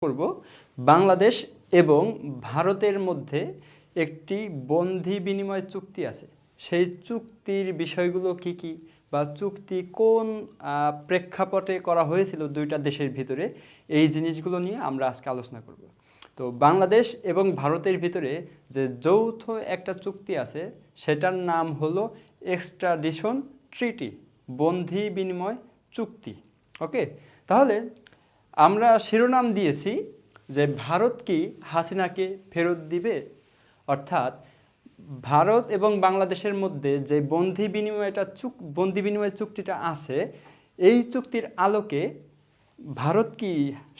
করব বাংলাদেশ এবং ভারতের মধ্যে একটি বন্ধি বিনিময় চুক্তি আছে, সেই চুক্তির বিষয়গুলো কি কি বা চুক্তি কোন প্রেক্ষাপটে করা হয়েছিল দুইটা দেশের ভিতরে, এই জিনিসগুলো নিয়ে আমরা আজকে আলোচনা করব। তো বাংলাদেশ এবং ভারতের ভিতরে যে যৌথ একটা চুক্তি আছে সেটার নাম হলো এক্সট্রাডিশন ট্রিটি, বন্ধি বিনিময় চুক্তি। ওকে, তাহলে আমরা শিরোনাম দিয়েছি যে ভারত কি হাসিনাকে ফেরত দিবে, অর্থাৎ ভারত এবং বাংলাদেশের মধ্যে যে বন্ধি বিনিময় চুক্তিটা আছে, এই চুক্তির আলোকে ভারত কি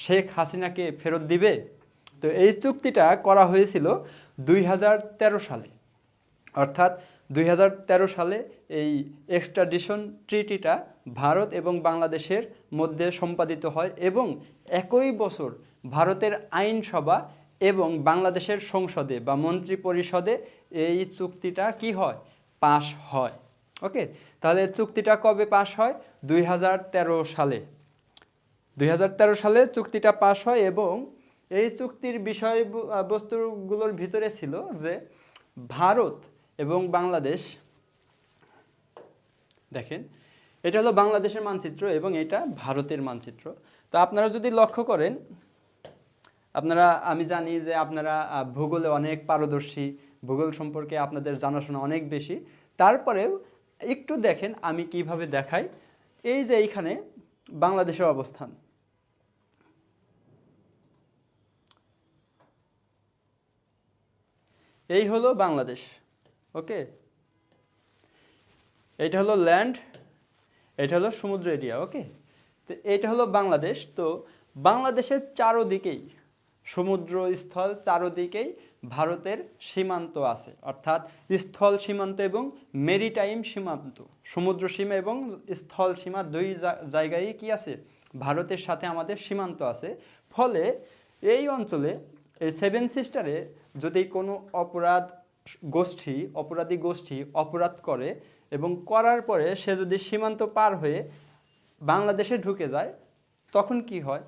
শেখ হাসিনাকে ফেরত দিবে। তো এই চুক্তিটা করা হয়েছিল 2013 সালে, অর্থাৎ 2013 সালে এই এক্সট্রাডিশন ট্রিটিটা ভারত এবং বাংলাদেশের মধ্যে সম্পাদিত হয় এবং একই বছর ভারতের আইনসভা এবং বাংলাদেশের সংসদে বা মন্ত্রী পরিষদে এই চুক্তিটা কি হয়, পাশ হয়। ওকে, তাহলে চুক্তিটা কবে পাশ হয়? 2013 সালে। 2013 সালে চুক্তিটা পাশ হয় এবং এই চুক্তির বিষয়বস্তুগুলোর ভিতরে ছিল যে ভারত এবং বাংলাদেশ, দেখেন এটা হলো বাংলাদেশের মানচিত্র এবং এটা ভারতের মানচিত্র। তো আপনারা যদি লক্ষ্য করেন, আমি জানি যে আপনারা ভূগোলে অনেক পারদর্শী, ভূগোল সম্পর্কে আপনাদের জানাশোনা অনেক বেশি, তারপরেও একটু দেখেন আমি কিভাবে দেখাই। এই যে এইখানে বাংলাদেশের অবস্থান, এই হলো বাংলাদেশ। ওকে, এটা হলো ল্যান্ড, এটা হলো সমুদ্র এরিয়া। ওকে, তো এটা হলো বাংলাদেশ। তো বাংলাদেশের চারোদিকেই সমুদ্র স্থল, চারোদিকেই ভারতের সীমান্ত আছে, অর্থাৎ স্থল সীমান্ত এবং মেরিটাইম সীমান্ত, সমুদ্র সীমা এবং স্থল সীমা দুই জায়গায় কি আছে, ভারতের সাথে আমাদের সীমান্ত আছে। ফলে এই অঞ্চলে এই সেভেন সিস্টারে যদি কোনো অপরাধী গোষ্ঠী অপরাধ করে এবং করার পরে সে যদি সীমান্ত পার হয়ে বাংলাদেশে ঢুকে যায়, তখন কি হয়,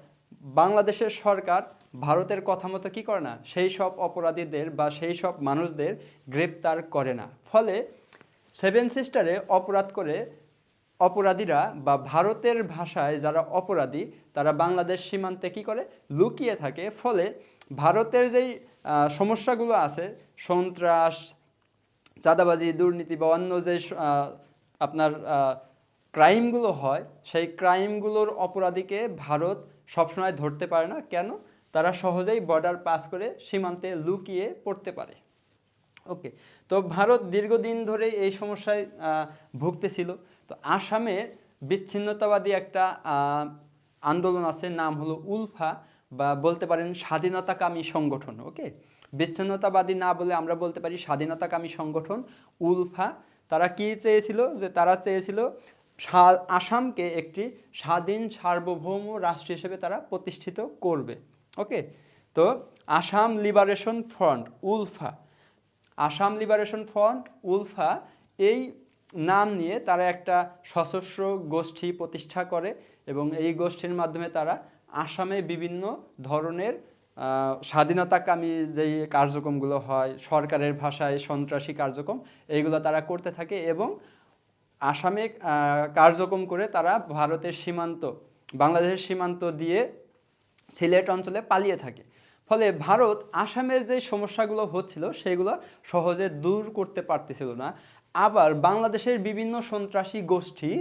বাংলাদেশের সরকার ভারতের কথা মতো কী করে না, সেই সব অপরাধীদের বা সেই সব মানুষদের গ্রেপ্তার করে না। ফলে সেভেন সিস্টারে অপরাধ করে অপরাধীরা বা ভারতের ভাষায় যারা অপরাধী তারা বাংলাদেশ সীমান্তে কী করে, লুকিয়ে থাকে। ফলে ভারতের যেই সমস্যাগুলো আছে, সন্ত্রাস, চাঁদাবাজি, দুর্নীতি বা অন্য যে আপনার ক্রাইমগুলো হয়, সেই ক্রাইমগুলোর অপরাধীকে ভারত সবসময় ধরতে পারে না। কেন? তারা সহজেই বর্ডার পাস করে সীমান্তে লুকিয়ে পড়তে পারে। ওকে, তো ভারত দীর্ঘদিন ধরে এই সমস্যায় ভুগতেছিল। তো আসামে বিচ্ছিন্নতাবাদী একটা আন্দোলন আছে, নাম হলো উলফা, বা বলতে পারেন স্বাধীনতাকামী সংগঠন। ওকে, বিচ্ছিন্নতাবাদী না বলে আমরা বলতে পারি স্বাধীনতাকামী সংগঠন উলফা। তারা কি চেয়েছিল, যে তারা চেয়েছিল আসামকে একটি স্বাধীন সার্বভৌম রাষ্ট্র হিসেবে তারা প্রতিষ্ঠিত করবে। ওকে, তো Assam liberation front ULFA, Assam liberation front ULFA, এই নাম নিয়ে তারা একটা সশস্ত্র গোষ্ঠী প্রতিষ্ঠা করে এবং এই গোষ্ঠীর মাধ্যমে তারা আসামে বিভিন্ন ধরনের স্বাধীনতাকামী যেই কার্যক্রমগুলো হয়, সরকারের ভাষায় সন্ত্রাসী কার্যক্রম, এইগুলো তারা করতে থাকে এবং আসামে কার্যক্রম করে তারা ভারতের সীমান্ত, বাংলাদেশের সীমান্ত দিয়ে সিলেট অঞ্চলে পালিয়ে থাকে। ফলে ভারত আসামের যে সমস্যাগুলো হচ্ছিল সেগুলো সহজে দূর করতে পারতেছিল না। আবার বাংলাদেশের বিভিন্ন সন্ত্রাসী গোষ্ঠী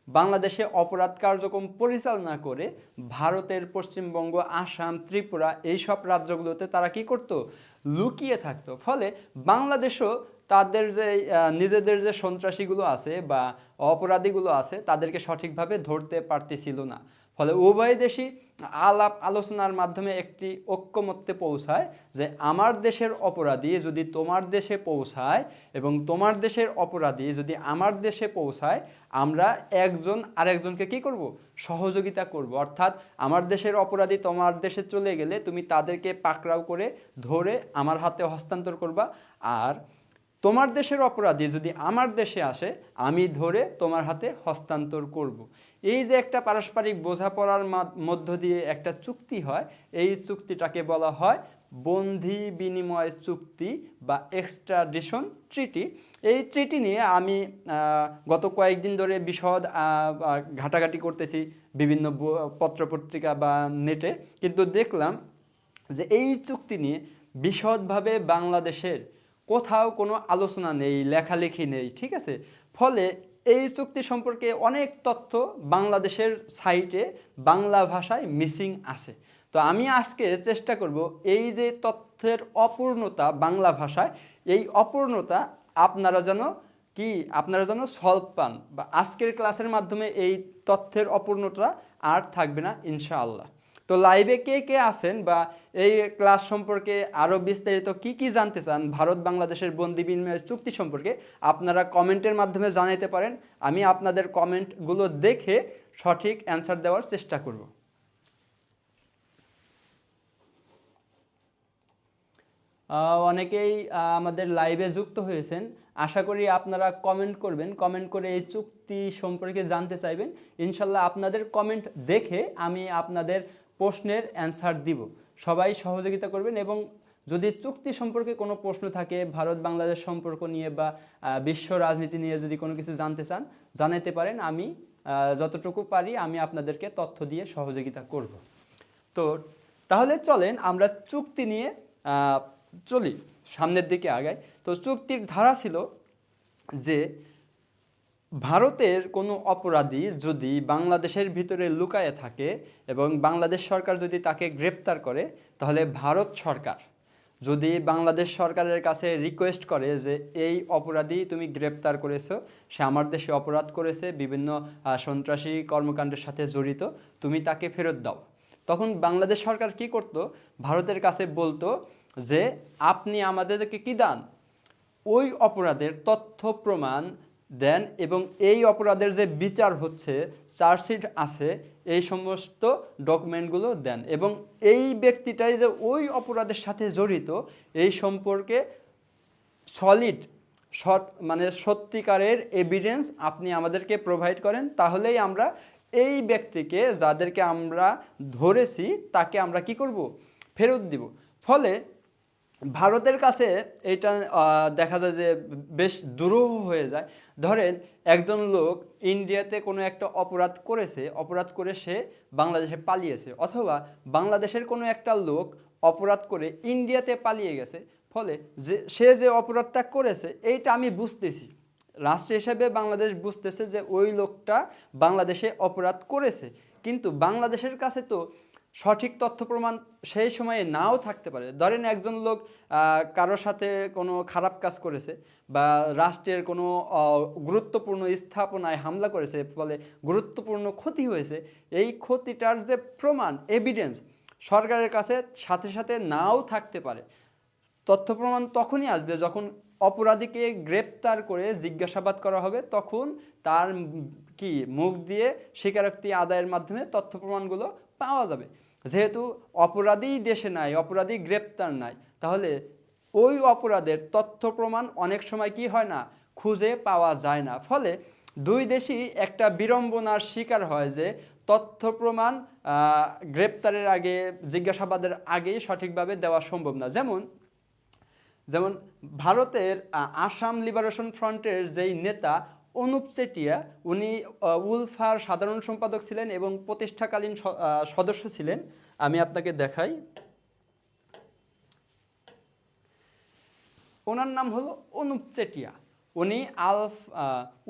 বাংলাদেশে অপরাধ কার্যক্রম পরিচালনা করে ভারতের পশ্চিমবঙ্গ, আসাম, ত্রিপুরা এইসব রাজ্যগুলোতে তারা কি করত, লুকিয়ে থাকতো। ফলে বাংলাদেশও তাদের যে নিজেদের যে সন্ত্রাসীগুলো আছে বা অপরাধীগুলো আছে তাদেরকে সঠিকভাবে ধরতে পারতেছিল না। ফলে উভয় দেশই আলাপ আলোচনার মাধ্যমে একটি ঐক্যমত্যে পৌঁছায় যে আমার দেশের অপরাধী যদি তোমার দেশে পৌঁছায় এবং তোমার দেশের অপরাধী যদি আমার দেশে পৌঁছায়, আমরা একজন আরেকজনকে কি করব, সহযোগিতা করব। অর্থাৎ আমার দেশের অপরাধী তোমার দেশে চলে গেলে তুমি তাদেরকে পাকড়াও করে ধরে আমার হাতে হস্তান্তর করবা, আর তোমার দেশের অপরাধী যদি আমার দেশে আসে আমি ধরে তোমার হাতে হস্তান্তর করব। এই যে একটা পারস্পরিক বোঝাপড়ার মধ্য দিয়ে একটা চুক্তি হয়, এই চুক্তিটাকে বলা হয় বন্ধি বিনিময় চুক্তি বা এক্সট্রাডিশন ট্রিটি। এই ট্রিটি নিয়ে আমি গত কয়েকদিন ধরে বিশদ ঘাটাঘাটি করতেছি বিভিন্ন পত্রপত্রিকা বা নেটে, কিন্তু দেখলাম যে এই চুক্তি নিয়ে বিশদভাবে বাংলাদেশের কোথাও কোনো আলোচনা নেই, লেখালেখি নেই, ঠিক আছে। ফলে এই চুক্তি সম্পর্কে অনেক তথ্য বাংলাদেশের সাইটে বাংলা ভাষায় মিসিং আছে। তো আমি আজকে চেষ্টা করব এই যে তথ্যের অপূর্ণতা বাংলা ভাষায়, এই অপূর্ণতা আপনারা যেন সলভ পান, বা আজকের ক্লাসের মাধ্যমে এই তথ্যের অপূর্ণতা আর থাকবে না ইনশাআল্লাহ। তো লাইভে কে কে আছেন বা এই ক্লাস সম্পর্কে আরও বিস্তারিত কি জানতে চান ভারত বাংলাদেশের বন্দি বিনিময় চুক্তি সম্পর্কে, আপনারা কমেন্টের মাধ্যমে জানাতে পারেন। আমি আপনাদের কমেন্টগুলো দেখে সঠিক অ্যান্সার দেওয়ার চেষ্টা করব। অনেকেই আমাদের লাইভে যুক্ত হয়েছেন, আশা করি আপনারা কমেন্ট করবেন, কমেন্ট করে এই চুক্তি সম্পর্কে জানতে চাইবেন। ইনশাল্লাহ আপনাদের কমেন্ট দেখে আমি আপনাদের প্রশ্নের অ্যান্সার দিব। সবাই সহযোগিতা করবেন, এবং যদি চুক্তি সম্পর্কে কোনো প্রশ্ন থাকে, ভারত বাংলাদেশ সম্পর্ক নিয়ে বা বিশ্ব রাজনীতি নিয়ে যদি কোনো কিছু জানতে চান, জানাতে পারেন। আমি যতটুকু পারি আমি আপনাদেরকে তথ্য দিয়ে সহযোগিতা করব। তো তাহলে চলেন আমরা চুক্তি নিয়ে চলি, সামনের দিকে আগাই। তো চুক্তির ধারা ছিল যে ভারতের কোনো অপরাধী যদি বাংলাদেশের ভিতরে লুকায়ে থাকে এবং বাংলাদেশ সরকার যদি তাকে গ্রেপ্তার করে, তাহলে ভারত সরকার যদি বাংলাদেশ সরকারের কাছে রিকোয়েস্ট করে যে এই অপরাধী তুমি গ্রেপ্তার করেছো, সে আমার দেশে অপরাধ করেছে, বিভিন্ন সন্ত্রাসী কর্মকাণ্ডের সাথে জড়িত, তুমি তাকে ফেরত দাও, তখন বাংলাদেশ সরকার কি করত, ভারতের কাছে বলতো যে আপনি আমাদেরকে কি দেন, ওই অপরাধের তথ্য প্রমাণ দেন, এবং এই অপরাধের যে বিচার হচ্ছে, চার্জশিট আছে, এই সমস্ত ডকুমেন্টগুলো দেন, এবং এই ব্যক্তিটাই যে ওই অপরাধের সাথে জড়িত এই সম্পর্কে সলিড মানে সত্যিকারের এভিডেন্স আপনি আমাদেরকে প্রোভাইড করেন, তাহলেই আমরা এই ব্যক্তিকে, যাদেরকে আমরা ধরেছি, তাকে আমরা কি করব, ফেরত দিব। ফলে ভারতের কাছে এটা দেখা যায় যে বেশ দুরূহ হয়ে যায়। ধরেন একজন লোক ইন্ডিয়াতে কোনো একটা অপরাধ করেছে, অপরাধ করে সে বাংলাদেশে পালিয়েছে, অথবা বাংলাদেশের কোনো একটা লোক অপরাধ করে ইন্ডিয়াতে পালিয়ে গেছে। ফলে সে যে অপরাধটা করেছে এইটা আমি বুঝতেছি, রাষ্ট্র হিসেবে বাংলাদেশ বুঝতেছে যে ওই লোকটা বাংলাদেশে অপরাধ করেছে, কিন্তু বাংলাদেশের কাছে তো সঠিক তথ্য প্রমাণ সেই সময়ে নাও থাকতে পারে। ধরেন একজন লোক কারোর সাথে কোনো খারাপ কাজ করেছে, বা রাষ্ট্রের কোনো গুরুত্বপূর্ণ স্থাপনায় হামলা করেছে, ফলে গুরুত্বপূর্ণ ক্ষতি হয়েছে, এই ক্ষতিটার যে প্রমাণ এভিডেন্স সরকারের কাছে সাথে সাথে নাও থাকতে পারে। তথ্য প্রমাণ তখনই আসবে যখন অপরাধীকে গ্রেপ্তার করে জিজ্ঞাসাবাদ করা হবে, তখন তার মুখ দিয়ে স্বীকারোক্তি আদায়ের মাধ্যমে তথ্য প্রমাণগুলো পাওয়া যাবে। যেহেতু অপরাধী দেশে নাই, অপরাধী গ্রেপ্তার নাই, তাহলে ওই অপরাধের তথ্য প্রমাণ অনেক সময় কি হয় না, খুঁজে পাওয়া যায় না। ফলে দুই দেশই একটা বিড়ম্বনার শিকার হয় যে তথ্য প্রমাণ গ্রেপ্তারের আগে, জিজ্ঞাসাবাদের আগে সঠিকভাবে দেওয়া সম্ভব না। যেমন ভারতের আসাম লিবারেশন ফ্রন্টের যেই নেতা অনুপ চেটিয়া, উনি উলফার সাধারণ সম্পাদক ছিলেন এবং প্রতিষ্ঠাকালীন সদস্য ছিলেন। আমি আপনাকে দেখাই, ওনার নাম হলো অনুপ চেটিয়া। উনি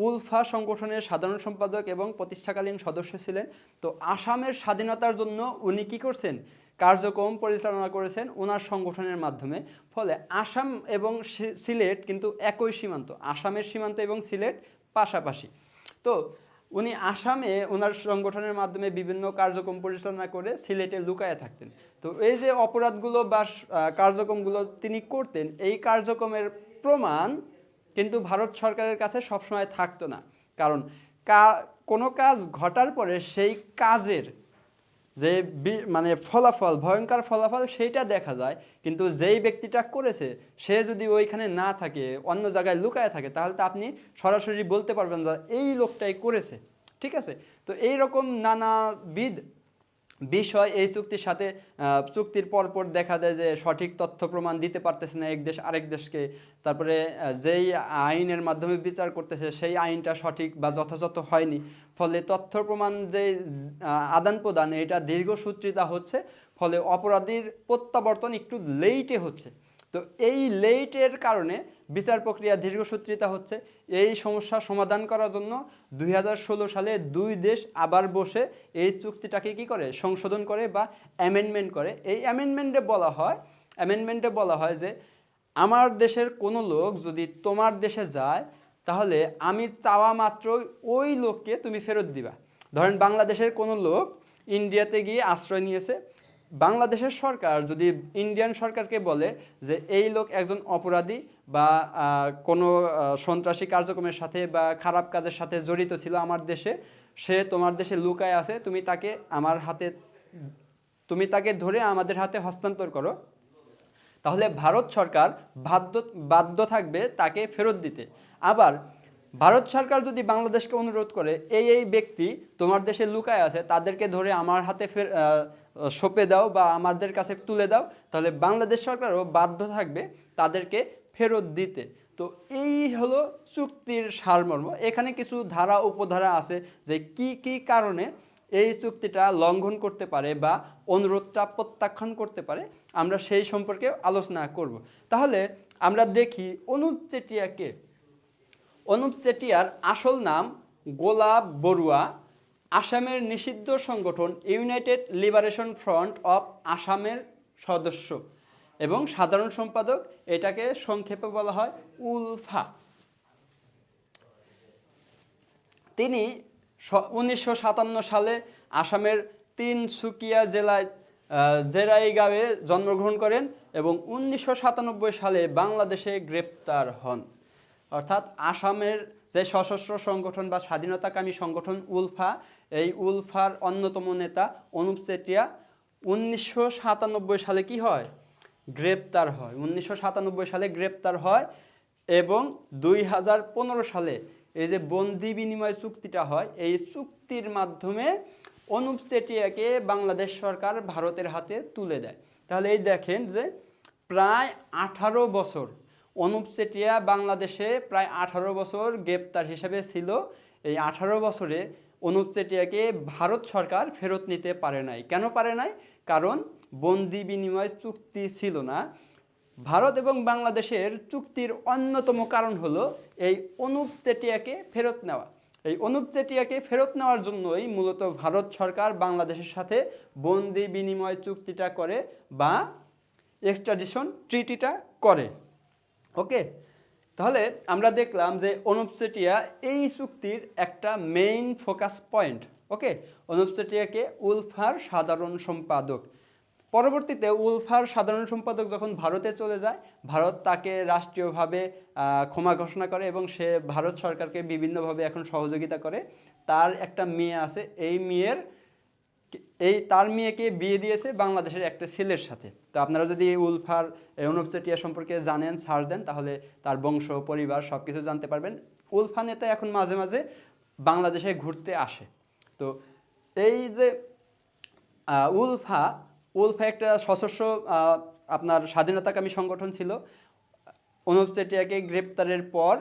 উলফা সংগঠনের সাধারণ সম্পাদক এবং প্রতিষ্ঠাকালীন সদস্য ছিলেন। তো আসামের স্বাধীনতার জন্য উনি কি করছেন, কার্যক্রম পরিচালনা করেছেন ওনার সংগঠনের মাধ্যমে। ফলে আসাম এবং সিলেট কিন্তু একই সীমান্ত, আসামের সীমান্ত এবং সিলেট পাশাপাশি। তো উনি আসামে ওনার সংগঠনের মাধ্যমে বিভিন্ন কার্যক্রম পরিচালনা করে সিলেটে লুকায়ে থাকতেন। তো এই যে অপরাধগুলো বা কার্যক্রমগুলো তিনি করতেন, এই কার্যক্রমের প্রমাণ কিন্তু ভারত সরকারের কাছে সবসময় থাকতো না। কারণ কোনো কাজ ঘটার পরে সেই কাজের যে মানে ফলাফল, ভয়ঙ্কর ফলাফল সেইটা দেখা যায়, কিন্তু যেই ব্যক্তিটা করেছে সে যদি ওইখানে না থাকে, অন্য জায়গায় লুকায় থাকে, তাহলে তো আপনি সরাসরি বলতে পারবেন যে এই লোকটাই করেছে। ঠিক আছে? তো এইরকম নানাবিধ বিষয় এই চুক্তির সাথে চুক্তির পরপর দেখা যায় যে সঠিক তথ্য প্রমাণ দিতে পারতেছে না এক দেশ আরেক দেশকে। তারপরে যেই আইনের মাধ্যমে বিচার করতেছে সেই আইনটা সঠিক বা যথাযথ হয়নি, ফলে তথ্য প্রমাণ যে আদান প্রদান এটা দীর্ঘসূত্রিতা হচ্ছে, ফলে অপরাধীর প্রত্যাবর্তন একটু লেইটে হচ্ছে। তো এই লেইটের কারণে বিচার প্রক্রিয়া দীর্ঘসূত্রিতা হচ্ছে। এই সমস্যা সমাধান করার জন্য 2016 সালে দুই দেশ আবার বসে এই চুক্তিটাকে কি করে, সংশোধন করে বা অ্যামেন্ডমেন্ট করে। এই অ্যামেন্ডমেন্টে বলা হয় যে আমার দেশের কোনো লোক যদি তোমার দেশে যায়, তাহলে আমি চাওয়া মাত্রই ওই লোককে তুমি ফেরত দিবা। ধরেন বাংলাদেশের কোনো লোক ইন্ডিয়াতে গিয়ে আশ্রয় নিয়েছে, বাংলাদেশের সরকার যদি ইন্ডিয়ান সরকারকে বলে যে এই লোক একজন অপরাধী বা কোনো সন্ত্রাসী কার্যক্রমের সাথে বা খারাপ কাজের সাথে জড়িত ছিল আমার দেশে, সে তোমার দেশে লুকায় আছে, তুমি তাকে ধরে আমাদের হাতে হস্তান্তর করো, তাহলে ভারত সরকার বাধ্য থাকবে তাকে ফেরত দিতে। আবার ভারত সরকার যদি বাংলাদেশকে অনুরোধ করে এই ব্যক্তি তোমার দেশে লুকায় আছে, তাদেরকে ধরে আমার হাতে সঁপে দাও বা আমাদের কাছে তুলে দাও, তাহলে বাংলাদেশ সরকারও বাধ্য থাকবে তাদেরকে ফেরত দিতে। তো এই হলো চুক্তির সারমর্ম। এখানে কিছু ধারা উপধারা আছে যে কি কি কারণে এই চুক্তিটা লঙ্ঘন করতে পারে বা অনুরোধটা প্রত্যাখ্যান করতে পারে, আমরা সেই সম্পর্কে আলোচনা করব। তাহলে আমরা দেখি অনুপ চেটিয়া কে। অনুপ চেটিয়ার আসল নাম গোলাপ বড়ুয়া, আসামের নিষিদ্ধ সংগঠন ইউনাইটেড লিবারেশন ফ্রন্ট অফ আসামের সদস্য এবং সাধারণ সম্পাদক। এটাকে সংক্ষেপে বলা হয় উলফা। তিনি 1957 সালে আসামের তিনসুকিয়া জেলায় জেরাইগাঁওয়ে জন্মগ্রহণ করেন এবং 1997 সালে বাংলাদেশে গ্রেপ্তার হন। অর্থাৎ আসামের যে সশস্ত্র সংগঠন বা স্বাধীনতাকামী সংগঠন উলফা, এই উলফার অন্যতম নেতা অনুপ চেটিয়া 1997 সালে কি হয়, গ্রেপ্তার হয়। 1997 সালে গ্রেপ্তার হয় এবং 2015 সালে এই যে বন্দি বিনিময় চুক্তিটা হয়, এই চুক্তির মাধ্যমে অনুপ চেটিয়াকে বাংলাদেশ সরকার ভারতের হাতে তুলে দেয়। তাহলে এই দেখেন যে প্রায় 18 বছর অনুপ চেটিয়া বাংলাদেশে প্রায় 18 বছর গ্রেপ্তার হিসেবে ছিল। এই 18 বছরে অনুপ চেটিয়াকে ভারত সরকার ফেরত নিতে পারে নাই। কেন পারে নাই? কারণ বন্দি বিনিময় চুক্তি ছিল না। ভারত এবং বাংলাদেশের চুক্তির অন্যতম কারণ হলো এই অনুপ চেটিয়াকে ফেরত নেওয়া। এই অনুপ চেটিয়াকে ফেরত নেওয়ার জন্যই মূলত ভারত সরকার বাংলাদেশের সাথে বন্দি বিনিময় চুক্তিটা করে বা এক্সট্রাডিশন ট্রিটিটা করে। ওকে, তাহলে আমরা দেখলাম যে অনুপ চেটিয়া এই চুক্তির একটা মেইন ফোকাস পয়েন্ট। ওকে, অনুপ চেটিয়াকে উলফার সাধারণ সম্পাদক। পরবর্তীতে উলফার সাধারণ সম্পাদক যখন ভারতে চলে যায়, ভারত তাকে রাষ্ট্রীয়ভাবে ক্ষমা ঘোষণা করে এবং সে ভারত সরকারকে বিভিন্নভাবে এখন সহযোগিতা করে। তার একটা মেয়ে আছে, তার মেয়েকে বিয়ে দিয়েছে বাংলাদেশের একটা ছেলের সাথে। তো আপনারা যদি উলফার অনুপ চেটিয়া সম্পর্কে জানেন, সার্চ দেন, তাহলে তার বংশ পরিবার সব কিছু জানতে পারবেন। উলফা নেতা এখন মাঝে মাঝে বাংলাদেশে ঘুরতে আসে। তো এই যে উলফা একটা সশস্ত্র আপনার স্বাধীনতাকামী সংগঠন ছিল। অনুপ চেটিয়াকে গ্রেপ্তারের পর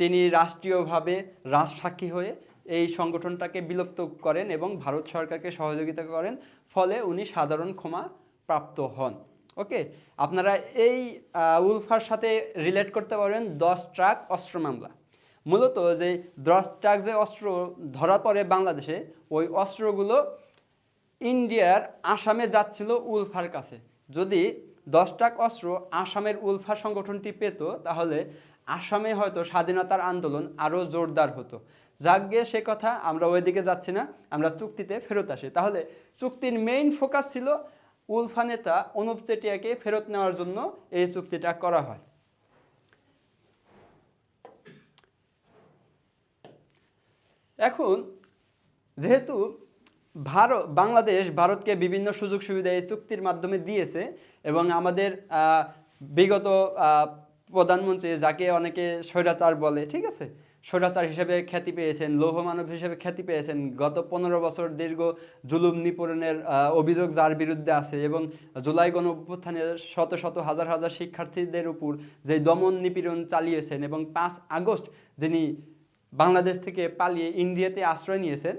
তিনি রাষ্ট্রীয়ভাবে রাজসাক্ষী হয়ে এই সংগঠনটাকে বিলুপ্ত করেন এবং ভারত সরকারকে সহযোগিতা করেন, ফলে উনি সাধারণ ক্ষমা প্রাপ্ত হন। ওকে, আপনারা এই উলফার সাথে রিলেট করতে পারেন 10 ট্রাক অস্ত্র মামলা। মূলত যে 10 ট্রাক যে অস্ত্র ধরা পড়ে বাংলাদেশে, ওই অস্ত্রগুলো ইন্ডিয়ার আসামে যাচ্ছিল উলফার কাছে। যদি 10 ট্রাক অস্ত্র আসামের উলফা সংগঠনটি পেত, তাহলে আসামে হয়তো স্বাধীনতার আন্দোলন আরও জোরদার হতো। যাক গে, সে কথা আমরা ওইদিকে যাচ্ছি না, আমরা চুক্তিতে ফেরত আসি। তাহলে চুক্তির মেইন ফোকাস ছিল উলফা নেতা অনুপ চেটিয়াকে ফেরত নেওয়ার জন্য এই চুক্তিটা করা হয়। এখন যেহেতু বাংলাদেশ ভারতকে বিভিন্ন সুযোগ সুবিধা এই চুক্তির মাধ্যমে দিয়েছে এবং আমাদের বিগত প্রধানমন্ত্রী, যাকে অনেকে স্বৈরাচার বলে, ঠিক আছে, স্বৈরাচার হিসেবে খ্যাতি পেয়েছেন, লৌহ মানব হিসেবে খ্যাতি পেয়েছেন, গত 15 বছর দীর্ঘ জুলুম নিপীড়নের অভিযোগ যার বিরুদ্ধে আছে এবং জুলাই গণ অভ্যুত্থানে শত শত হাজার হাজার শিক্ষার্থীদের উপর যে দমন নিপীড়ন চালিয়েছেন এবং 5 আগস্ট যিনি বাংলাদেশ থেকে পালিয়ে ইন্ডিয়াতে আশ্রয় নিয়েছেন,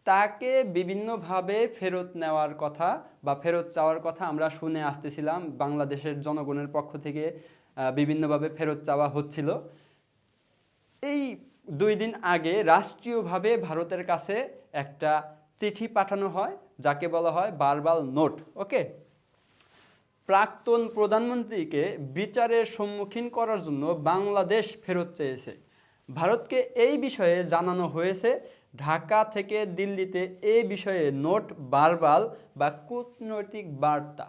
তাকে বিভিন্নভাবে ফেরত নেওয়ার কথা বা ফেরত চাওয়ার কথা আমরা শুনে আসতেছিলাম। বাংলাদেশের জনগণের পক্ষ থেকে বিভিন্নভাবে ফেরত চাওয়া হচ্ছিল। এই 2 দিন আগে রাষ্ট্রীয়ভাবে ভারতের কাছে একটা চিঠি পাঠানো হয়, যাকে বলা হয় ভার্বাল নোট। ওকে, প্রাক্তন প্রধানমন্ত্রীকে বিচারের সম্মুখীন করার জন্য বাংলাদেশ ফেরত চেয়েছে। ভারতকে এই বিষয়ে জানানো হয়েছে। ঢাকা থেকে দিল্লিতে এই বিষয়ে নোট ভার্বাল বা কূটনৈতিক বার্তা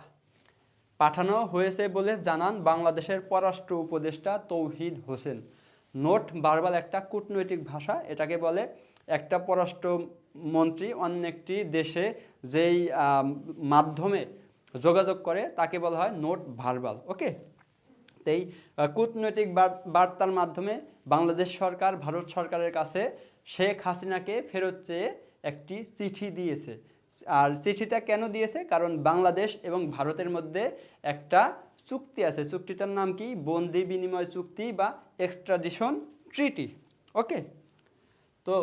পাঠানো হয়েছে বলে জানান বাংলাদেশের পররাষ্ট্র উপদেষ্টা তৌহিদ হোসেন। নোট ভার্বাল একটা কূটনৈতিক ভাষা, এটাকে বলে একটা পররাষ্ট্র মন্ত্রী অন্য একটি দেশে যেই মাধ্যমে যোগাযোগ করে তাকে বলা হয় নোট ভার্বাল। ওকে, তো এই কূটনৈতিক বার্তার মাধ্যমে বাংলাদেশ সরকার ভারত সরকারের কাছে শেখ হাসিনাকে ফেরত চেয়ে একটি চিঠি দিয়েছে। আর চিঠিটা কেন দিয়েছে? কারণ বাংলাদেশ এবং ভারতের মধ্যে একটা চুক্তি আছে, চুক্তিটার নাম কি? বন্দি বিনিময় চুক্তি বা এক্সট্রাডিশন ট্রিটি। ওকে, তো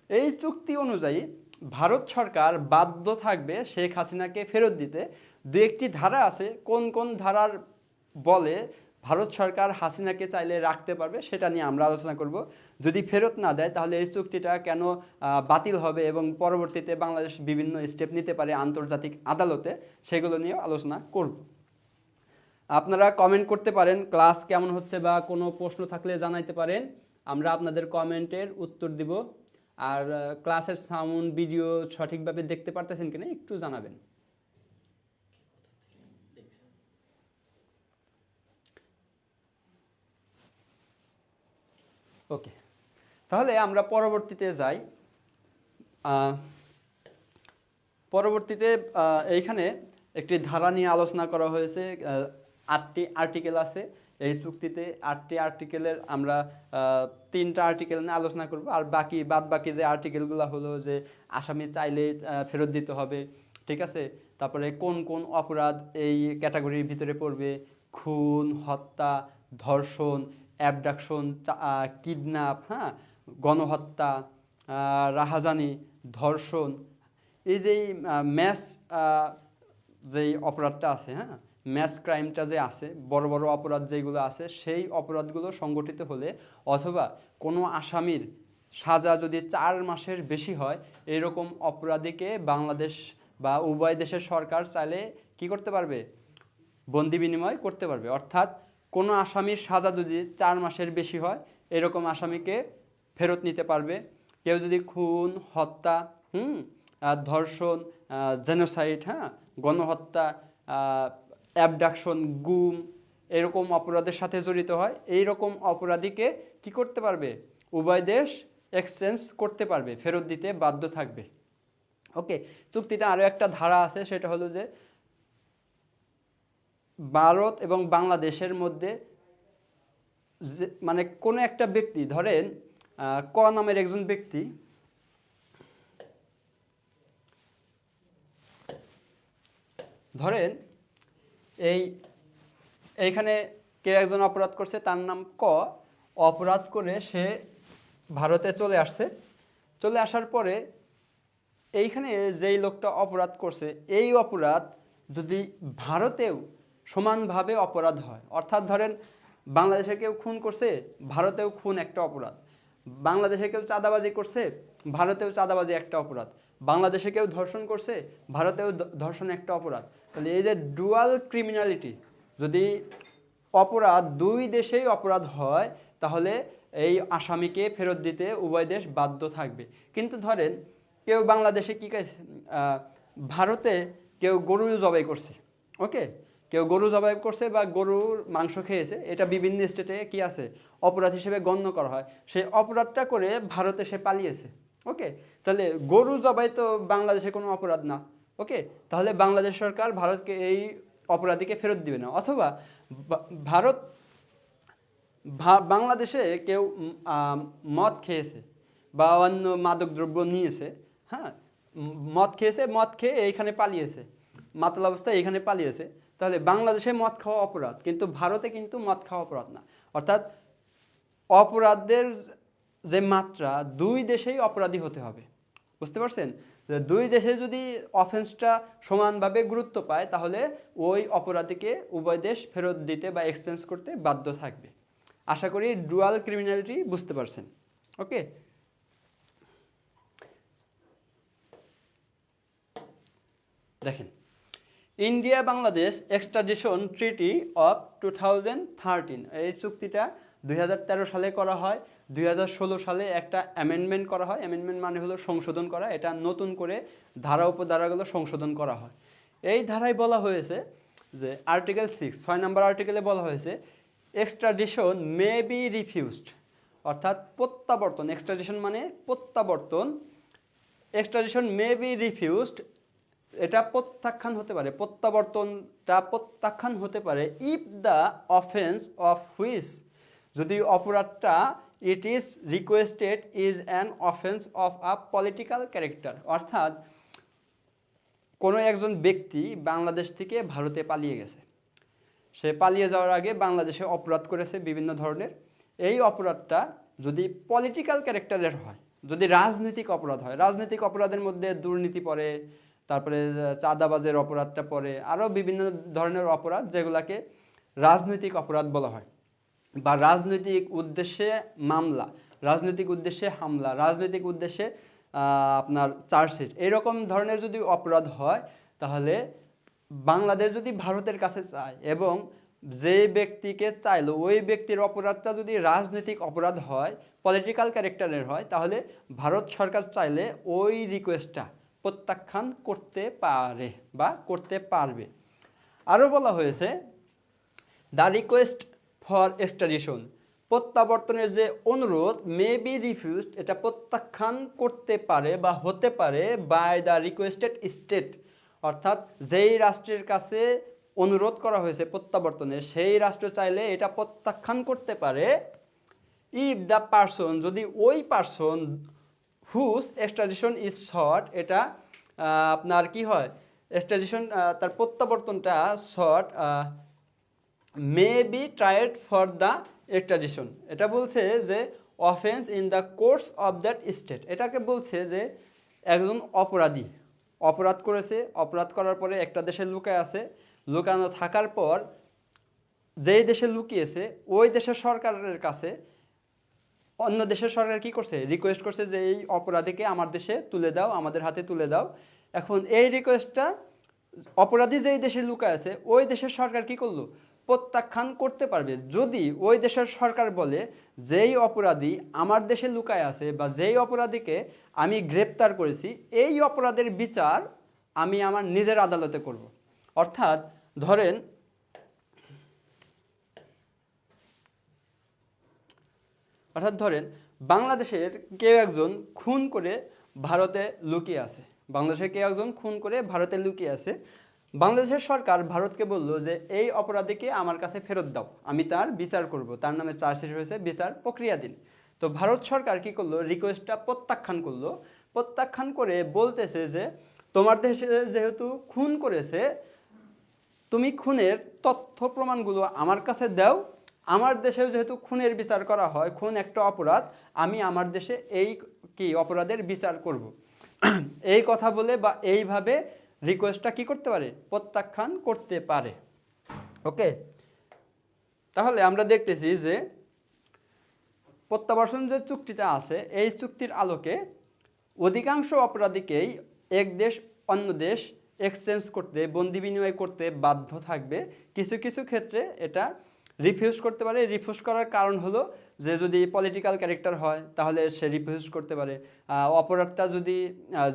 এই চুক্তি অনুযায়ী ভারত সরকার বাধ্য থাকবে শেখ হাসিনাকে ফেরত দিতে। 2-1টি ধারা আছে, কোন কোন ধারার বলে ভারত সরকার হাসিনাকে চাইলে রাখতে পারবে সেটা নিয়ে আমরা আলোচনা করব। যদি ফেরত না দেয় তাহলে এই চুক্তিটা কেন বাতিল হবে এবং পরবর্তীতে বাংলাদেশ বিভিন্ন স্টেপ নিতে পারে আন্তর্জাতিক আদালতে, সেগুলো নিয়ে আলোচনা করব। আপনারা কমেন্ট করতে পারেন ক্লাস কেমন হচ্ছে বা কোনো প্রশ্ন থাকলে জানাইতে পারেন, আমরা আপনাদের কমেন্টের উত্তর দিব। আর ক্লাসের সাউন্ড ভিডিও সঠিকভাবে দেখতে পারতেছেন কিনা একটু জানাবেন। ওকে, তাহলে আমরা পরবর্তীতে যাই। পরবর্তীতে এইখানে একটি ধারা নিয়ে আলোচনা করা হয়েছে। 8টি আর্টিকেল আছে এই চুক্তিতে। 8টি আর্টিকেলের আমরা 3টা আর্টিকেল নিয়ে আলোচনা করব। আর বাদ বাকি যে আর্টিকেলগুলো হলো যে আসামি চাইলে ফেরত দিতে হবে, ঠিক আছে। তারপরে কোন কোন অপরাধ এই ক্যাটাগরির ভিতরে পড়বে: খুন, হত্যা, ধর্ষণ, অ্যাবডাকশন, কিডন্যাপ, হ্যাঁ, গণহত্যা, রাহাজানি, ধর্ষণ, এই যে ম্যাস যেই অপরাধটা আছে, হ্যাঁ, ম্যাস ক্রাইমটা যে আছে, বড় বড় অপরাধ যেগুলো আছে, সেই অপরাধগুলো সংগঠিত হলে অথবা কোনো আসামির সাজা যদি 4 মাসের বেশি হয়, এরকম অপরাধীকে বাংলাদেশ বা উভয় দেশের সরকার চাইলে কি করতে পারবে? বন্দি বিনিময় করতে পারবে। অর্থাৎ কোনো আসামির সাজা যদি 4 মাসের বেশি হয়, এরকম আসামিকে ফেরত নিতে পারবে। কেউ যদি খুন, হত্যা, ধর্ষণ, জেনোসাইড, হ্যাঁ, গণহত্যা, অ্যাবডাকশন, গুম, এরকম অপরাধের সাথে জড়িত হয়, এই রকম অপরাধীকে কি করতে পারবে? উভয় দেশ এক্সচেঞ্জ করতে পারবে, ফেরত দিতে বাধ্য থাকবে। ওকে, চুক্তিতে আরও একটা ধারা আছে, সেটা হলো যে ভারত এবং বাংলাদেশের মধ্যে মানে কোনো একটা ব্যক্তি, ধরেন ক নামের একজন ব্যক্তি ধরেন এইখানে কে একজন অপরাধ করছে, তার নাম ক। অপরাধ করে সে ভারতে চলে আসছে। চলে আসার পরে এইখানে যেই লোকটা অপরাধ করছে, এই অপরাধ যদি ভারতেও সমানভাবে অপরাধ হয়, অর্থাৎ ধরেন বাংলাদেশে কেউ খুন করছে, ভারতেও খুন একটা অপরাধ। বাংলাদেশে কেউ চাঁদাবাজি করছে, ভারতেও চাঁদাবাজি একটা অপরাধ। বাংলাদেশে কেউ ধর্ষণ করছে, ভারতেও ধর্ষণ একটা অপরাধ। তাহলে এই যে ডুয়াল ক্রিমিনালিটি, যদি অপরাধ 2 দেশেই অপরাধ হয়, তাহলে এই আসামিকে ফেরত দিতে উভয় দেশ বাধ্য থাকবে। কিন্তু ধরেন কেউ বাংলাদেশে কি কাজ, ভারতে কেউ গরু জবাই করছে, ওকে, কেউ গরু জবাই করছে বা গরুর মাংস খেয়েছে, এটা বিভিন্ন স্টেটে কি আছে, অপরাধ হিসেবে গণ্য করা হয়। সেই অপরাধটা করে ভারতে সে পালিয়েছে, ওকে, তাহলে গরু জবাই তো বাংলাদেশে কোনো অপরাধ না। ওকে, তাহলে বাংলাদেশ সরকার ভারতকে এই অপরাধীকে ফেরত দিবে না, অথবা ভারত বাংলাদেশে কেউ মদ খেয়েছে বা অন্য মাদক দ্রব্য নিয়েছে, হ্যাঁ, মদ খেয়েছে, মদ খেয়ে এইখানে পালিয়েছে, মাতাল অবস্থায় এইখানে পালিয়েছে, তাহলে বাংলাদেশে মদ খাওয়া অপরাধ, কিন্তু ভারতে কিন্তু মদ খাওয়া অপরাধ না। অর্থাৎ অপরাধের যে মাত্রা, দুই দেশেই অপরাধী হতে হবে। বুঝতে পারছেন? যে দুই দেশে যদি অফেন্সটা সমানভাবে গুরুত্ব পায়, তাহলে ওই অপরাধীকে উভয় দেশ ফেরত দিতে বা এক্সচেঞ্জ করতে বাধ্য থাকবে। আশা করি ডুয়াল ক্রিমিনালিটি বুঝতে পারছেন। ওকে, দেখেন, India Bangladesh extradition treaty of 2013, এই চুক্তিটা 2013 সালে করা হয়। 2016 সালে একটা অ্যামেন্ডমেন্ট করা হয়। অ্যামেন্ডমেন্ট মানে হলো সংশোধন করা, এটা নতুন করে ধারা উপধারাগুলো সংশোধন করা হয়। এই ধারায় বলা হয়েছে যে আর্টিকেল 6 নম্বর আর্টিকেলে বলা হয়েছে এক্সট্রাডিশন মে বি রিফিউজড, অর্থাৎ প্রত্যাবর্তন, এক্সট্রাডিশন মানে প্রত্যাবর্তন, এক্সট্রাডিশন মে বি রিফিউজড, এটা প্রত্যাখ্যান হতে পারে, প্রত্যাবর্তনটা প্রত্যাখ্যান হতে পারে if the offence of which, যদি অপরাধটা it is requested is an offence of a political character, অর্থাৎ কোনো একজন ব্যক্তি বাংলাদেশ থেকে ভারতে পালিয়ে গেছে, সে পালিয়ে যাওয়ার আগে বাংলাদেশে অপরাধ করেছে বিভিন্ন ধরনের, এই অপরাধটা যদি পলিটিক্যাল ক্যারেক্টারের হয়, যদি রাজনৈতিক অপরাধ হয়, রাজনৈতিক অপরাধের মধ্যে দুর্নীতি পড়ে, তারপরে চাঁদাবাজের অপরাধটা পড়ে, আরও বিভিন্ন ধরনের অপরাধ যেগুলাকে রাজনৈতিক অপরাধ বলা হয়, বা রাজনৈতিক উদ্দেশ্যে মামলা, রাজনৈতিক উদ্দেশ্যে হামলা, রাজনৈতিক উদ্দেশ্যে আপনার চার্জশিট, এরকম ধরনের যদি অপরাধ হয়, তাহলে বাংলাদেশ যদি ভারতের কাছে চায় এবং যে ব্যক্তিকে চাইলো ওই ব্যক্তির অপরাধটা যদি রাজনৈতিক অপরাধ হয়, পলিটিক্যাল ক্যারেক্টারের হয়, তাহলে ভারত সরকার চাইলে ওই রিকোয়েস্টটা প্রত্যাখ্যান করতে পারে বা করতে পারবে। আরও বলা হয়েছে দ্য রিকোয়েস্ট ফর এক্সট্রাডিশন, প্রত্যাবর্তনের যে অনুরোধ মে বি রিফিউজড, এটা প্রত্যাখ্যান করতে পারে বা হতে পারে বাই দ্য রিকোয়েস্টেড স্টেট, অর্থাৎ যেই রাষ্ট্রের কাছে অনুরোধ করা হয়েছে প্রত্যাবর্তনের, সেই রাষ্ট্র চাইলে এটা প্রত্যাখ্যান করতে পারে ইফ দ্য পারসন, যদি ওই person whose extradition is sought, এটা আপনার কি হয়, এক্সট্রাডিশন তার প্রত্যাবর্তনটা sought may be tried for the extradition, এটা বলছে যে offence in the courts of that state, এটাকে বলছে যে একজন অপরাধী অপরাধ করেছে, অপরাধ করার পরে একটা দেশে লুকায় আছে, লুকানো থাকার পর যেই দেশে লুকিয়েছে ওই দেশের সরকারের কাছে অন্য দেশের সরকার কি করছে, রিকোয়েস্ট করছে যে এই অপরাধীকে আমার দেশে তুলে দাও, আমাদের হাতে তুলে দাও। এখন এই রিকোয়েস্টটা অপরাধী যেই দেশে লুকায় আছে ওই দেশের সরকার কি করলো, প্রত্যাখ্যান করতে পারবে যদি ওই দেশের সরকার বলে যেই অপরাধী আমার দেশে লুকায় আছে বা যেই অপরাধীকে আমি গ্রেপ্তার করেছি, এই অপরাধের বিচার আমি আমার নিজের আদালতে করব। অর্থাৎ ধরেন বাংলাদেশের কেউ একজন খুন করে ভারতে লুকিয়ে আছে, বাংলাদেশের কেউ একজন খুন করে ভারতে লুকিয়ে আছে, বাংলাদেশের সরকার ভারতকে বললো যে এই অপরাধীকে আমার কাছে ফেরত দাও, আমি তার বিচার করব, তার নামে চার্জশিট হয়েছে, বিচার প্রক্রিয়া দিন। তো ভারত সরকার কি করলো, রিকোয়েস্টটা প্রত্যাখ্যান করলো, প্রত্যাখ্যান করে বলতেছে যে তোমার দেশে যেহেতু খুন করেছে, তুমি খুনের তথ্য প্রমাণগুলো আমার কাছে দাও, আমার দেশেও যেহেতু খুনের বিচার করা হয়, খুন একটা অপরাধ, আমি আমার দেশে এই কি অপরাধের বিচার করব। এই কথা বলে বা এইভাবে রিকোয়েস্টটা কি করতে পারে, প্রত্যাখ্যান করতে পারে। ওকে, তাহলে আমরা দেখতেছি যে প্রত্যাবর্তন যে চুক্তিটা আছে, এই চুক্তির আলোকে অধিকাংশ অপরাধীকেই এক দেশ অন্য দেশ এক্সচেঞ্জ করতে, বন্দি বিনিময় করতে বাধ্য থাকবে। কিছু কিছু ক্ষেত্রে এটা রিফিউজ করতে পারে। রিফিউজ করার কারণ হলো যে যদি পলিটিক্যাল ক্যারেক্টার হয় তাহলে সে রিফিউজ করতে পারে। অপরাধটা যদি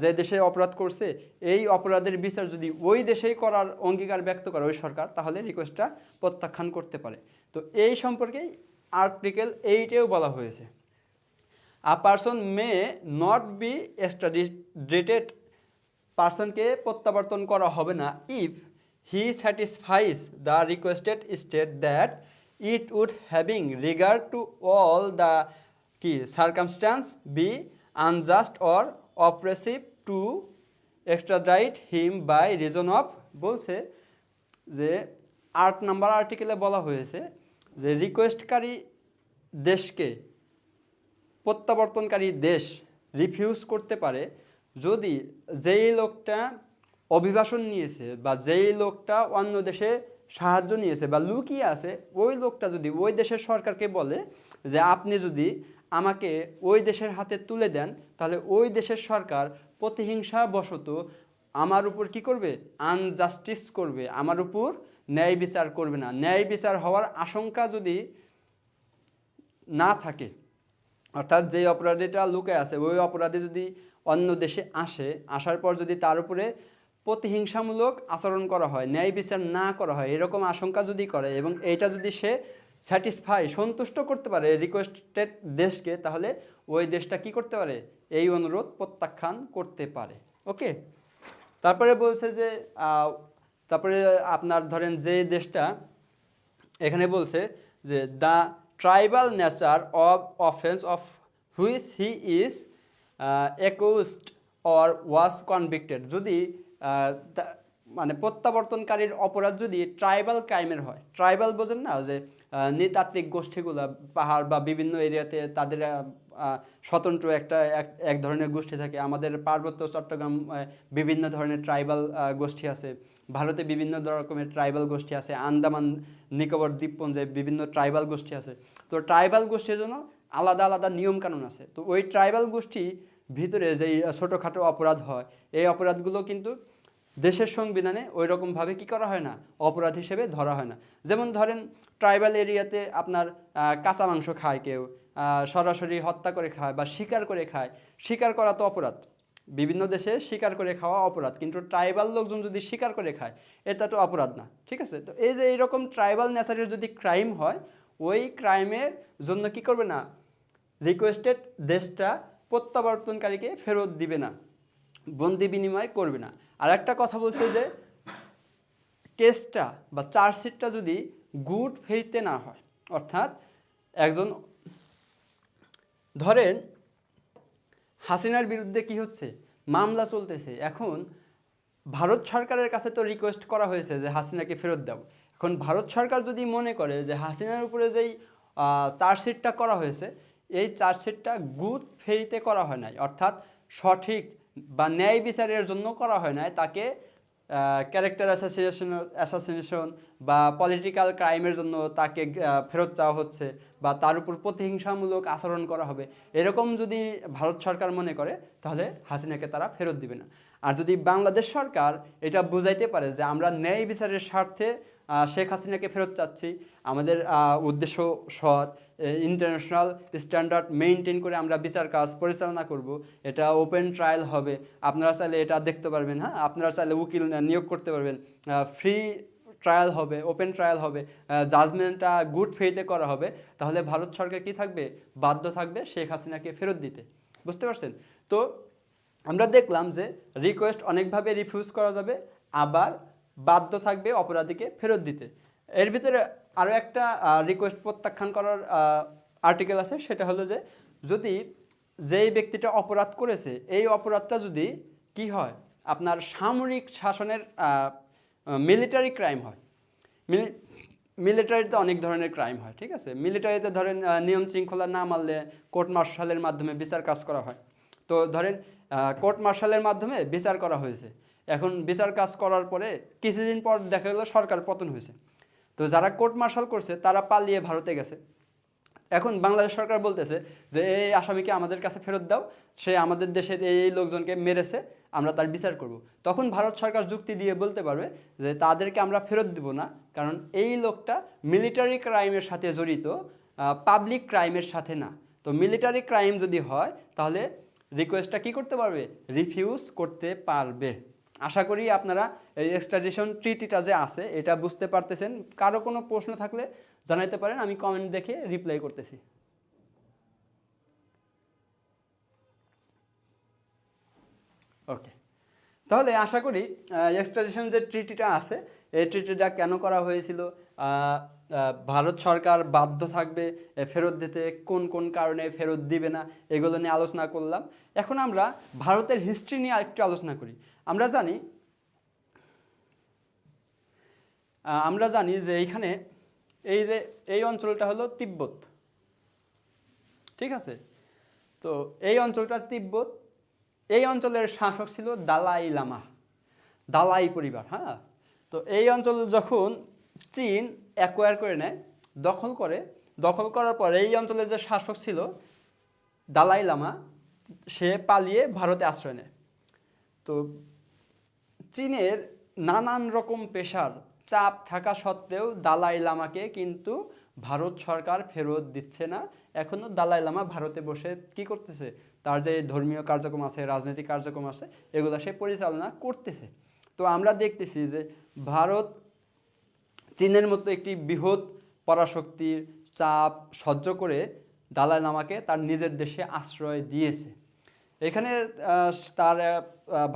যে দেশে অপরাধ করছে এই অপরাধের বিচার যদি ওই দেশেই করার অঙ্গীকার ব্যক্ত করে ওই সরকার, তাহলে রিকোয়েস্টটা প্রত্যাখ্যান করতে পারে। তো এই সম্পর্কেই আর্টিকেল 8-এও বলা হয়েছে। A person may not be extradited, পার্সনকে প্রত্যাবর্তন করা হবে না if he satisfies the requested state that it would having regard to all the কি circumstances be unjust or oppressive to extradite him by reason of, বলছে যে 8 নম্বর আর্টিকেলে বলা হয়েছে যে রিকোয়েস্টকারী দেশকে প্রত্যাবর্তনকারী দেশ রিফিউজ করতে পারে যদি যেই লোকটা অভিবাসন নিয়েছে বা যেই লোকটা অন্য দেশে সাহায্য নিয়েছে বা লুকিয়ে আছে, ওই লোকটা যদি ওই দেশের সরকারকে বলে যে আপনি যদি আমাকে ওই দেশের হাতে তুলে দেন তাহলে ওই দেশের সরকার প্রতিহিংসাবশত আমার উপর কি করবে, আনজাস্টিস করবে, আমার উপর ন্যায় বিচার করবে না। ন্যায় বিচার হওয়ার আশঙ্কা যদি না থাকে, অর্থাৎ যে অপরাধীটা লুকায় আছে ওই অপরাধী যদি অন্য দেশে আসে, আসার পর যদি তার উপরে প্রতিহিংসামূলক আচরণ করা হয়, ন্যায় বিচার না করা হয়, এরকম আশঙ্কা যদি করে এবং এইটা যদি সে সন্তুষ্ট করতে পারে রিকোয়েস্টেড দেশকে, তাহলে ওই দেশটা কি করতে পারে, এই অনুরোধ প্রত্যাখ্যান করতে পারে। ওকে, তারপরে বলছে যে তারপরে আপনার ধরেন যে দেশটা এখানে বলছে যে the tribal nature of offence of which he is accused or was convicted, যদি মানে প্রত্যাবর্তনকারীর অপরাধ যদি ট্রাইবাল ক্রাইমের হয়, ট্রাইবাল বোঝেন না যে নৃতাত্ত্বিক গোষ্ঠীগুলো পাহাড় বা বিভিন্ন এরিয়াতে তাদের স্বতন্ত্র এক ধরনের গোষ্ঠী থাকে। আমাদের পার্বত্য চট্টগ্রাম বিভিন্ন ধরনের ট্রাইবাল গোষ্ঠী আছে, ভারতে বিভিন্ন রকমের ট্রাইবাল গোষ্ঠী আছে, আন্দামান নিকোবর দ্বীপপুঞ্জে বিভিন্ন ট্রাইবাল গোষ্ঠী আছে। তো ট্রাইবাল গোষ্ঠীর জন্য আলাদা আলাদা নিয়মকানুন আছে। তো ওই ট্রাইবাল গোষ্ঠী ভিতরে যেই ছোটোখাটো অপরাধ হয়, এই অপরাধগুলো কিন্তু দেশের সংবিধানে ওই রকমভাবে কী করা হয় না, অপরাধ হিসেবে ধরা হয় না। যেমন ধরেন ট্রাইবাল এরিয়াতে আপনার কাঁচা মাংস খায় কেউ, সরাসরি হত্যা করে খায় বা শিকার করে খায়। শিকার করা তো অপরাধ, বিভিন্ন দেশে শিকার করে খাওয়া অপরাধ, কিন্তু ট্রাইবাল লোকজন যদি শিকার করে খায় এটা তো অপরাধ না, ঠিক আছে। তো এই যে এইরকম ট্রাইবাল নেচারের যদি ক্রাইম হয়, ওই ক্রাইমের জন্য কি করবে না, রিকোয়েস্টেড দেশটা প্রত্যাবর্তনকারীকে ফেরত দিবে না, বন্দি বিনিময় করবে না। আর একটা কথা বলছে যে কেসটা বা চার্জশিটটা যদি গুড ফেইথে না হয়, অর্থাৎ একজন ধরেন হাসিনার বিরুদ্ধে কি হচ্ছে, মামলা চলতেছে, এখন ভারত সরকারের কাছে তো রিকোয়েস্ট করা হয়েছে যে হাসিনাকে ফেরত দাও। এখন ভারত সরকার যদি মনে করে যে হাসিনার উপরে যেই চার্জশিটটা করা হয়েছে, এই চার্জশিটটা গুড ফেইথে করা হয় নাই, অর্থাৎ সঠিক বা ন্যায় বিচারের জন্য করা হয় নাই, তাকে ক্যারেক্টার অ্যাসাসিনেশন বা পলিটিক্যাল ক্রাইমের জন্য তাকে ফেরত চাওয়া হচ্ছে বা তার উপর প্রতিহিংসামূলক আচরণ করা হবে, এরকম যদি ভারত সরকার মনে করে তাহলে হাসিনাকে তারা ফেরত দিবে না। আর যদি বাংলাদেশ সরকার এটা বুঝাইতে পারে যে আমরা ন্যায় বিচারের স্বার্থে শেখ হাসিনাকে ফেরত চাচ্ছি, আমাদের উদ্দেশ্য সৎ, ইন্টারন্যাশনাল স্ট্যান্ডার্ড মেনটেন করে আমরা বিচার কাজ পরিচালনা করব, এটা ওপেন ট্রায়াল হবে, আপনারা চাইলে এটা দেখতে পারবেন, হ্যাঁ আপনারা চাইলে উকিল নিয়োগ করতে পারবেন, ফ্রি ট্রায়াল হবে, ওপেন ট্রায়াল হবে, জাজমেন্টটা গুড ফেইথে করা হবে, তাহলে ভারত সরকার কি থাকবে, বাধ্য থাকবে শেখ হাসিনাকে ফেরত দিতে। বুঝতে পারছেন? তো আমরা দেখলাম যে রিকোয়েস্ট অনেকভাবে রিফিউজ করা যাবে, আবার বাধ্য থাকবে অপরাধীকে ফেরত দিতে। এর ভিতরে আরও একটা রিকোয়েস্ট প্রত্যাখ্যান করার আর্টিকেল আছে, সেটা হলো যে যদি যেই ব্যক্তিটা অপরাধ করেছে এই অপরাধটা যদি কি হয়, আপনার সামরিক শাসনের মিলিটারি ক্রাইম হয়। মিলিটারিতে অনেক ধরনের ক্রাইম হয়, ঠিক আছে। মিলিটারিতে ধরেন নিয়ম শৃঙ্খলা না মানলে কোর্ট মার্শালের মাধ্যমে বিচার কাজ করা হয়। তো ধরেন কোর্ট মার্শালের মাধ্যমে বিচার করা হয়েছে, এখন বিচার কাজ করার পরে কিছুদিন পর দেখা গেলো সরকার পতন হয়েছে। তো যারা কোর্ট মার্শাল করছে তারা পালিয়ে ভারতে গেছে। এখন বাংলাদেশ সরকার বলতেছে যে এই আসামিকে আমাদের কাছে ফেরত দাও, সে আমাদের দেশের এই লোকজনকে মেরেছে, আমরা তার বিচার করব। তখন ভারত সরকার যুক্তি দিয়ে বলতে পারবে যে তাদেরকে আমরা ফেরত দিব না, কারণ এই লোকটা মিলিটারি ক্রাইমের সাথে জড়িত, পাবলিক ক্রাইমের সাথে না। তো মিলিটারি ক্রাইম যদি হয় তাহলে রিকোয়েস্টটা কি করতে পারবে, রিফিউজ করতে পারবে। আশা করি আপনারা এই এক্সট্রাডিশন ট্রিটিটা যে আছে এটা বুঝতে পারতেছেন। কারো কোনো প্রশ্ন থাকলে জানাইতে পারেন, আমি কমেন্ট দেখে রিপ্লাই করতেছি। ওকে, তাহলে আশা করি এক্সট্রাডিশন যে ট্রিটিটা আছে এই ট্রিটিটা কেন করা হয়েছিল, ভারত সরকার বাধ্য থাকবে ফেরত দিতে, কোন কোন কারণে ফেরত দিবে না, এগুলো নিয়ে আলোচনা করলাম। এখন আমরা ভারতের হিস্ট্রি নিয়ে আরেকটু আলোচনা করি। আমরা জানি যে এইখানে এই অঞ্চলটা হলো তিব্বত, ঠিক আছে? তো এই অঞ্চলটা তিব্বত, এই অঞ্চলের শাসক ছিল দালাই লামা, দালাই পরিবার। হ্যাঁ, তো এই অঞ্চল যখন চীন অ্যাকোয়ার করে নেয়, দখল করার পর এই অঞ্চলের যে শাসক ছিল দালাই লামা, সে পালিয়ে ভারতে আশ্রয় নেয়। তো চীনের নানান রকম পেশার চাপ থাকা সত্ত্বেও দালাই লামাকে কিন্তু ভারত সরকার ফেরত দিচ্ছে না। এখনো দালাই লামা ভারতে বসে কি করতেছে, তার যে ধর্মীয় কার্যক্রম আছে, রাজনৈতিক কার্যক্রম আছে, এগুলো সে পরিচালনা করতেছে। তো আমরা দেখতেছি যে ভারত চীনের মতো একটি বৃহৎ পরাশক্তির চাপ সহ্য করে দালাই লামাকে তার নিজের দেশে আশ্রয় দিয়েছে। এখানে তার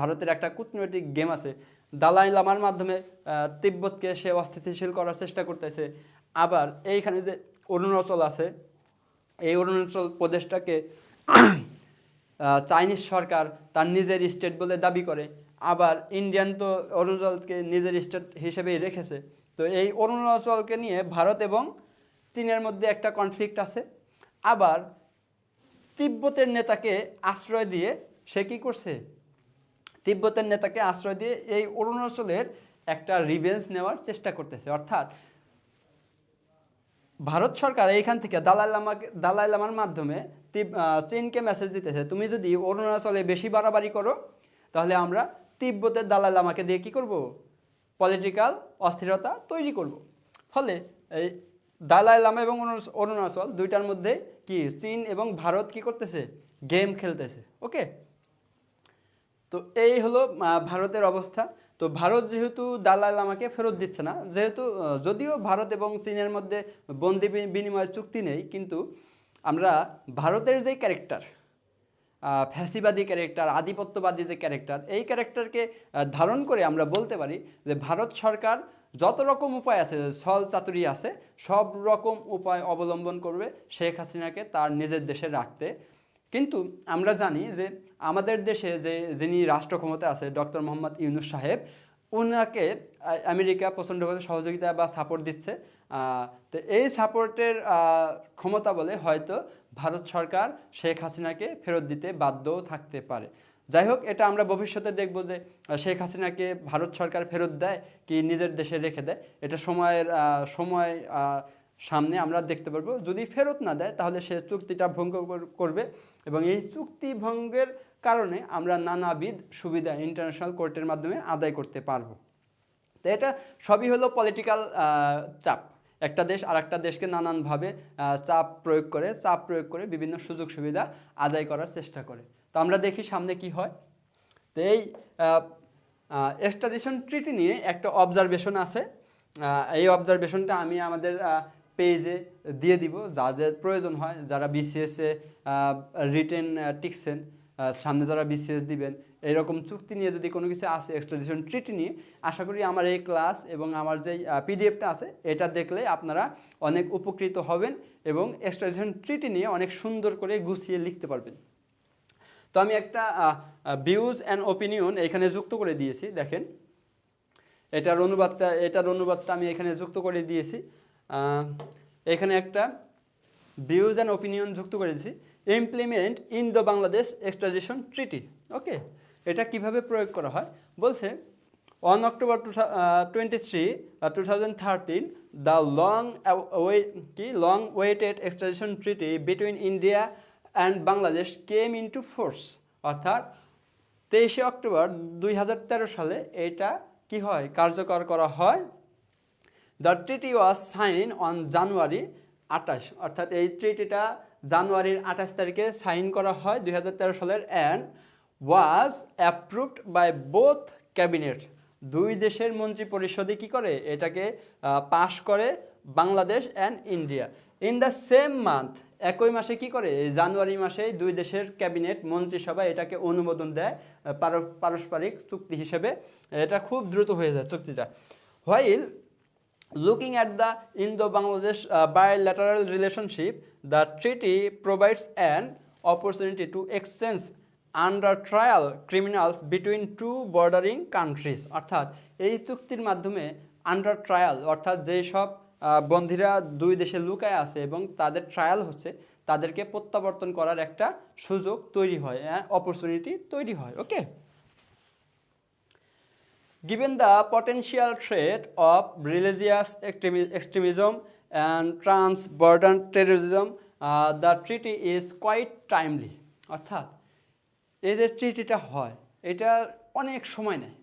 ভারতের একটা কূটনৈতিক গেম আছে, দালাই লামার মাধ্যমে তিব্বতকে সে অস্থিতিশীল করার চেষ্টা করতেছে। আবার এইখানে যে অরুণাচল আছে, এই অরুণাচল প্রদেশটাকে চাইনিজ সরকার তার নিজের স্টেট বলে দাবি করে, আবার ইন্ডিয়ান তো অরুণাচলকে নিজের স্টেট হিসেবেই রেখেছে। তো এই অরুণাচলকে নিয়ে ভারত এবং চীনের মধ্যে একটা কনফ্লিক্ট আছে। আবার তিব্বতের নেতাকে আশ্রয় দিয়ে সে কী করছে, তিব্বতের নেতাকে আশ্রয় দিয়ে এই অরুণাচলের একটা রিভেঞ্জ নেওয়ার চেষ্টা করতেছে। অর্থাৎ ভারত সরকার এইখান থেকে দালাই লামার মাধ্যমে চীনকে মেসেজ দিতেছে, তুমি যদি অরুণাচলে বেশি বাড়াবাড়ি করো তাহলে আমরা তিব্বতের দালাই লামাকে দিয়ে কী করব, পলিটিক্যাল অস্থিরতা তৈরি করব। ফলে এই দালাই লামা এবং অরুণাচল দুইটার মধ্যে কি চীন এবং ভারত কি করতেছে, গেম খেলতেছে। ওকে, তো এই হলো ভারতের অবস্থা। তো ভারত যেহেতু দালাই লামাকে ফেরত দিচ্ছে না, যেহেতু যদিও ভারত এবং চীনের মধ্যে বন্দি বিনিময় চুক্তি নেই, কিন্তু আমরা ভারতের যে ক্যারেক্টার, ফ্যাসিবাদী ক্যারেক্টার, আধিপত্যবাদী যে ক্যারেক্টার, এই ক্যারেক্টারকে ধারণ করে আমরা বলতে পারি যে ভারত সরকার যত রকম উপায় আছে, ছল চাতুরি আছে, সব রকম উপায় অবলম্বন করবে শেখ হাসিনাকে তার নিজের দেশে রাখতে। কিন্তু আমরা জানি যে আমাদের দেশে যিনি রাষ্ট্র ক্ষমতায় আছে ডক্টর মোহাম্মদ ইউনূস সাহেব, উনাকে আমেরিকা প্রচণ্ডভাবে সহযোগিতা বা সাপোর্ট দিচ্ছে। তো এই সাপোর্টের ক্ষমতা বলে হয়তো ভারত সরকার শেখ হাসিনাকে ফেরত দিতে বাধ্যও থাকতে পারে। যাই হোক, এটা আমরা ভবিষ্যতে দেখব যে শেখ হাসিনাকে ভারত সরকার ফেরত দেয় কি নিজের দেশে রেখে দেয়, এটা সময় সামনে আমরা দেখতে পারবো। যদি ফেরত না দেয় তাহলে সে চুক্তিটা ভঙ্গ করবে, এবং এই চুক্তি ভঙ্গের কারণে আমরা নানাবিধ সুবিধা ইন্টারন্যাশনাল কোর্টের মাধ্যমে আদায় করতে পারবো। তো এটা সবই হলো পলিটিক্যাল চাপ। একটা দেশ আর একটা দেশকে নানানভাবে চাপ প্রয়োগ করে বিভিন্ন সুযোগ সুবিধা আদায় করার চেষ্টা করে। তো আমরা দেখি সামনে কি হয়। তো এই এক্সট্রাডিশন ট্রিটি নিয়ে একটা অবজারভেশন আছে, এই অবজারভেশনটা আমি আমাদের পেজে দিয়ে দিব, যাদের প্রয়োজন হয়, যারা বিসিএসে রিটেন টিকছেন, সামনে যারা বিসিএস দিবেন, এরকম চুক্তি নিয়ে যদি কোনো কিছু আসে এক্সট্রাডিশন ট্রিটি নিয়ে, আশা করি আমার এই ক্লাস এবং আমার যে পিডিএফটা আছে এটা দেখলে আপনারা অনেক উপকৃত হবেন এবং এক্সট্রাডিশন ট্রিটি নিয়ে অনেক সুন্দর করে গুছিয়ে লিখতে পারবেন। তো আমি একটা ভিউজ অ্যান্ড ওপিনিয়ন এখানে যুক্ত করে দিয়েছি, দেখেন এটার অনুবাদটা আমি এখানে যুক্ত করে দিয়েছি। এখানে একটা ভিউজ অ্যান্ড ওপিনিয়ন যুক্ত করেছি, implement in the Bangladesh extradition treaty. Okay, এটা কিভাবে প্রয়োগ করা হয় বলছে, on October 23, 2013 the long awaited extradition treaty between India and Bangladesh came into force. অর্থাৎ 23শে অক্টোবর 2013 সালে এটা কি হয়, কার্যকর করা হয়। The treaty was sign on January 28, অর্থাৎ এই ট্রিটিটা জানুয়ারির 28 তারিখে সাইন করা হয় 2013 সালের, and was approved by both cabinet. দুই দেশের মন্ত্রী পরিষদে কি করে, এটাকে পাশ করে Bangladesh and India in the same month, একই মাসে কি করে, এই জানুয়ারি মাসে দুই দেশের ক্যাবিনেট মন্ত্রিসভা এটাকে অনুমোদন দেয় পারস্পরিক চুক্তি হিসেবে। এটা খুব দ্রুত হয়ে যায় চুক্তিটা। While looking at the Indo-Bangladesh bilateral relationship, the treaty provides an opportunity to exchange under trial criminals between two bordering countries। অর্থাৎ এই চুক্তির মাধ্যমে আন্ডার ট্রায়াল অর্থাৎ যেই সব বন্দীরা দুই দেশে লুকায় আছে এবং তাদের ট্রায়াল হচ্ছে, তাদেরকে প্রত্যাবর্তন করার একটা সুযোগ তৈরি হয়, অপরচুনিটি তৈরি হয়। ওকে, given the potential threat of religious extremism and trans-border terrorism, the treaty is quite timely। অর্থাৎ এই যে ট্রিটিটা হয় এটা অনেক সময় নেয়।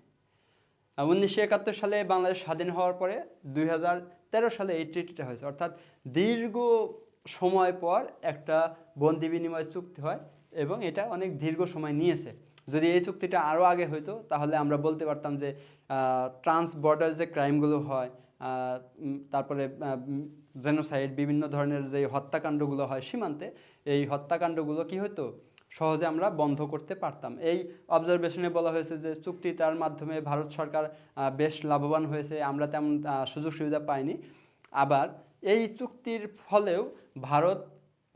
1971 সালে বাংলাদেশ স্বাধীন হওয়ার পরে 2013 সালে এই ট্রিটিটা হয়েছে, অর্থাৎ দীর্ঘ সময় পর একটা বন্দি বিনিময় চুক্তি হয় এবং এটা অনেক দীর্ঘ সময় নিয়েছে। যদি এই চুক্তিটা আরও আগে হইতো তাহলে আমরা বলতে পারতাম যে ট্রান্স বর্ডার যে ক্রাইমগুলো হয়, তারপরে জেনোসাইড, বিভিন্ন ধরনের যে হত্যাকাণ্ডগুলো হয় সীমান্তে, এই হত্যাকাণ্ডগুলো কি হতো, সহজে আমরা বন্ধ করতে পারতাম। এই অবজারভেশনে বলা হয়েছে যে চুক্তিটার মাধ্যমে ভারত সরকার বেশ লাভবান হয়েছে, আমরা তেমন সুযোগ সুবিধা পাইনি। আবার এই চুক্তির ফলেও ভারত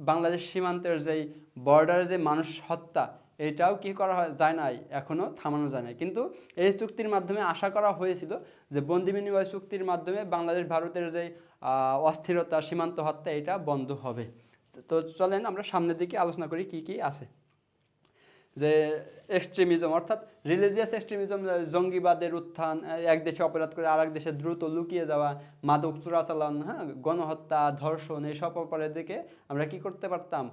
বাংলাদেশ সীমান্তের যেই বর্ডারে যে মানুষ হত্যা, এটাও কি করা যায় নাই, এখনও থামানো যায় নাই। কিন্তু এই চুক্তির মাধ্যমে আশা করা হয়েছিল যে বন্দি বিনিময় চুক্তির মাধ্যমে বাংলাদেশ ভারতের যে অস্থিরতা, সীমান্ত হত্যা, এটা বন্ধ হবে। তো চলেন আমরা সামনের দিকে আলোচনা করি কি কি আছে। যে এক্সট্রিমিজম অর্থাৎ রিলিজিয়াস এক্সট্রিমিজম, জঙ্গিবাদের উত্থান, এক দেশে অপরাধ করে আরেক দেশে দ্রুত লুকিয়ে যাওয়া, মাদক চোরাচালান, হ্যাঁ, গণহত্যা, ধর্ষণ, এইসব অপরাধের দিকে আমরা কি করতে পারতাম,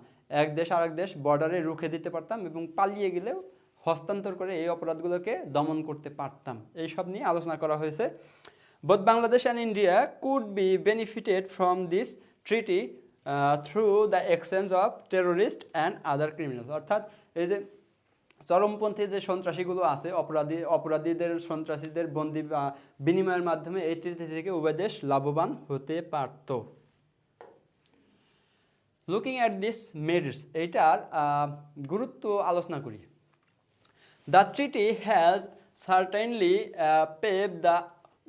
এক দেশ আরেক দেশ বর্ডারে রুখে দিতে পারতাম এবং পালিয়ে গেলেও হস্তান্তর করে এই অপরাধগুলোকে দমন করতে পারতাম। এইসব নিয়ে আলোচনা করা হয়েছে। Both Bangladesh and India could be benefited from this treaty through the exchange of terrorists and other criminals। অর্থাৎ এই যে চরমপন্থী যে সন্ত্রাসীগুলো আছে, অপরাধীদের, সন্ত্রাসীদের বন্দি বিনিময়ের মাধ্যমে এই ট্রিটি থেকে উভয় দেশ লাভবান হতে পারত। লুকিং অ্যাট দিস মেরিটস, এইটার গুরুত্ব আলোচনা করি। The treaty has certainly pave the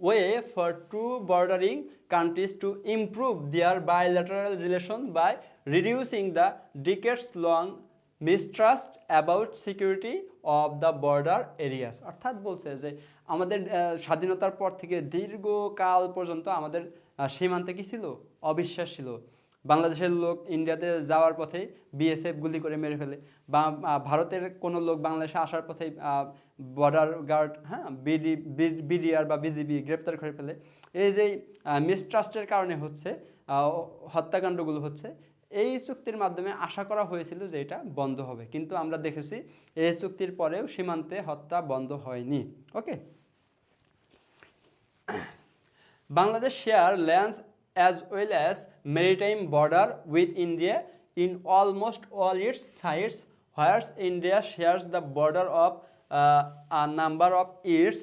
way for two bordering countries to improve their bilateral relation by reducing the decades long mistrust about security of the border areas. অর্থাৎ বলছে যে আমাদের স্বাধীনতার পর থেকে দীর্ঘকাল পর্যন্ত আমাদের সীমান্তে কি ছিল, অবিশ্বাস ছিল। বাংলাদেশের লোক ইন্ডিয়াতে যাওয়ার পথেই বিএসএফ গুলি করে মেরে ফেলে, বা ভারতের কোনো লোক বাংলাদেশে আসার পথেই বর্ডার গার্ড, হ্যাঁ, বিডিআর বা বিজিবি গ্রেপ্তার করে ফেলে। এই যে মিসট্রাস্টের কারণে হচ্ছে হত্যাকাণ্ডগুলো হচ্ছে। এই চুক্তির মাধ্যমে আশা করা হয়েছিল যে এটা বন্ধ হবে, কিন্তু আমরা দেখেছি এই চুক্তির পরেও সীমান্তে হত্যা বন্ধ হয়নি। Okay, Bangladesh share lands as well as maritime border with India in almost all its sides, whereas India shares the border of a number of its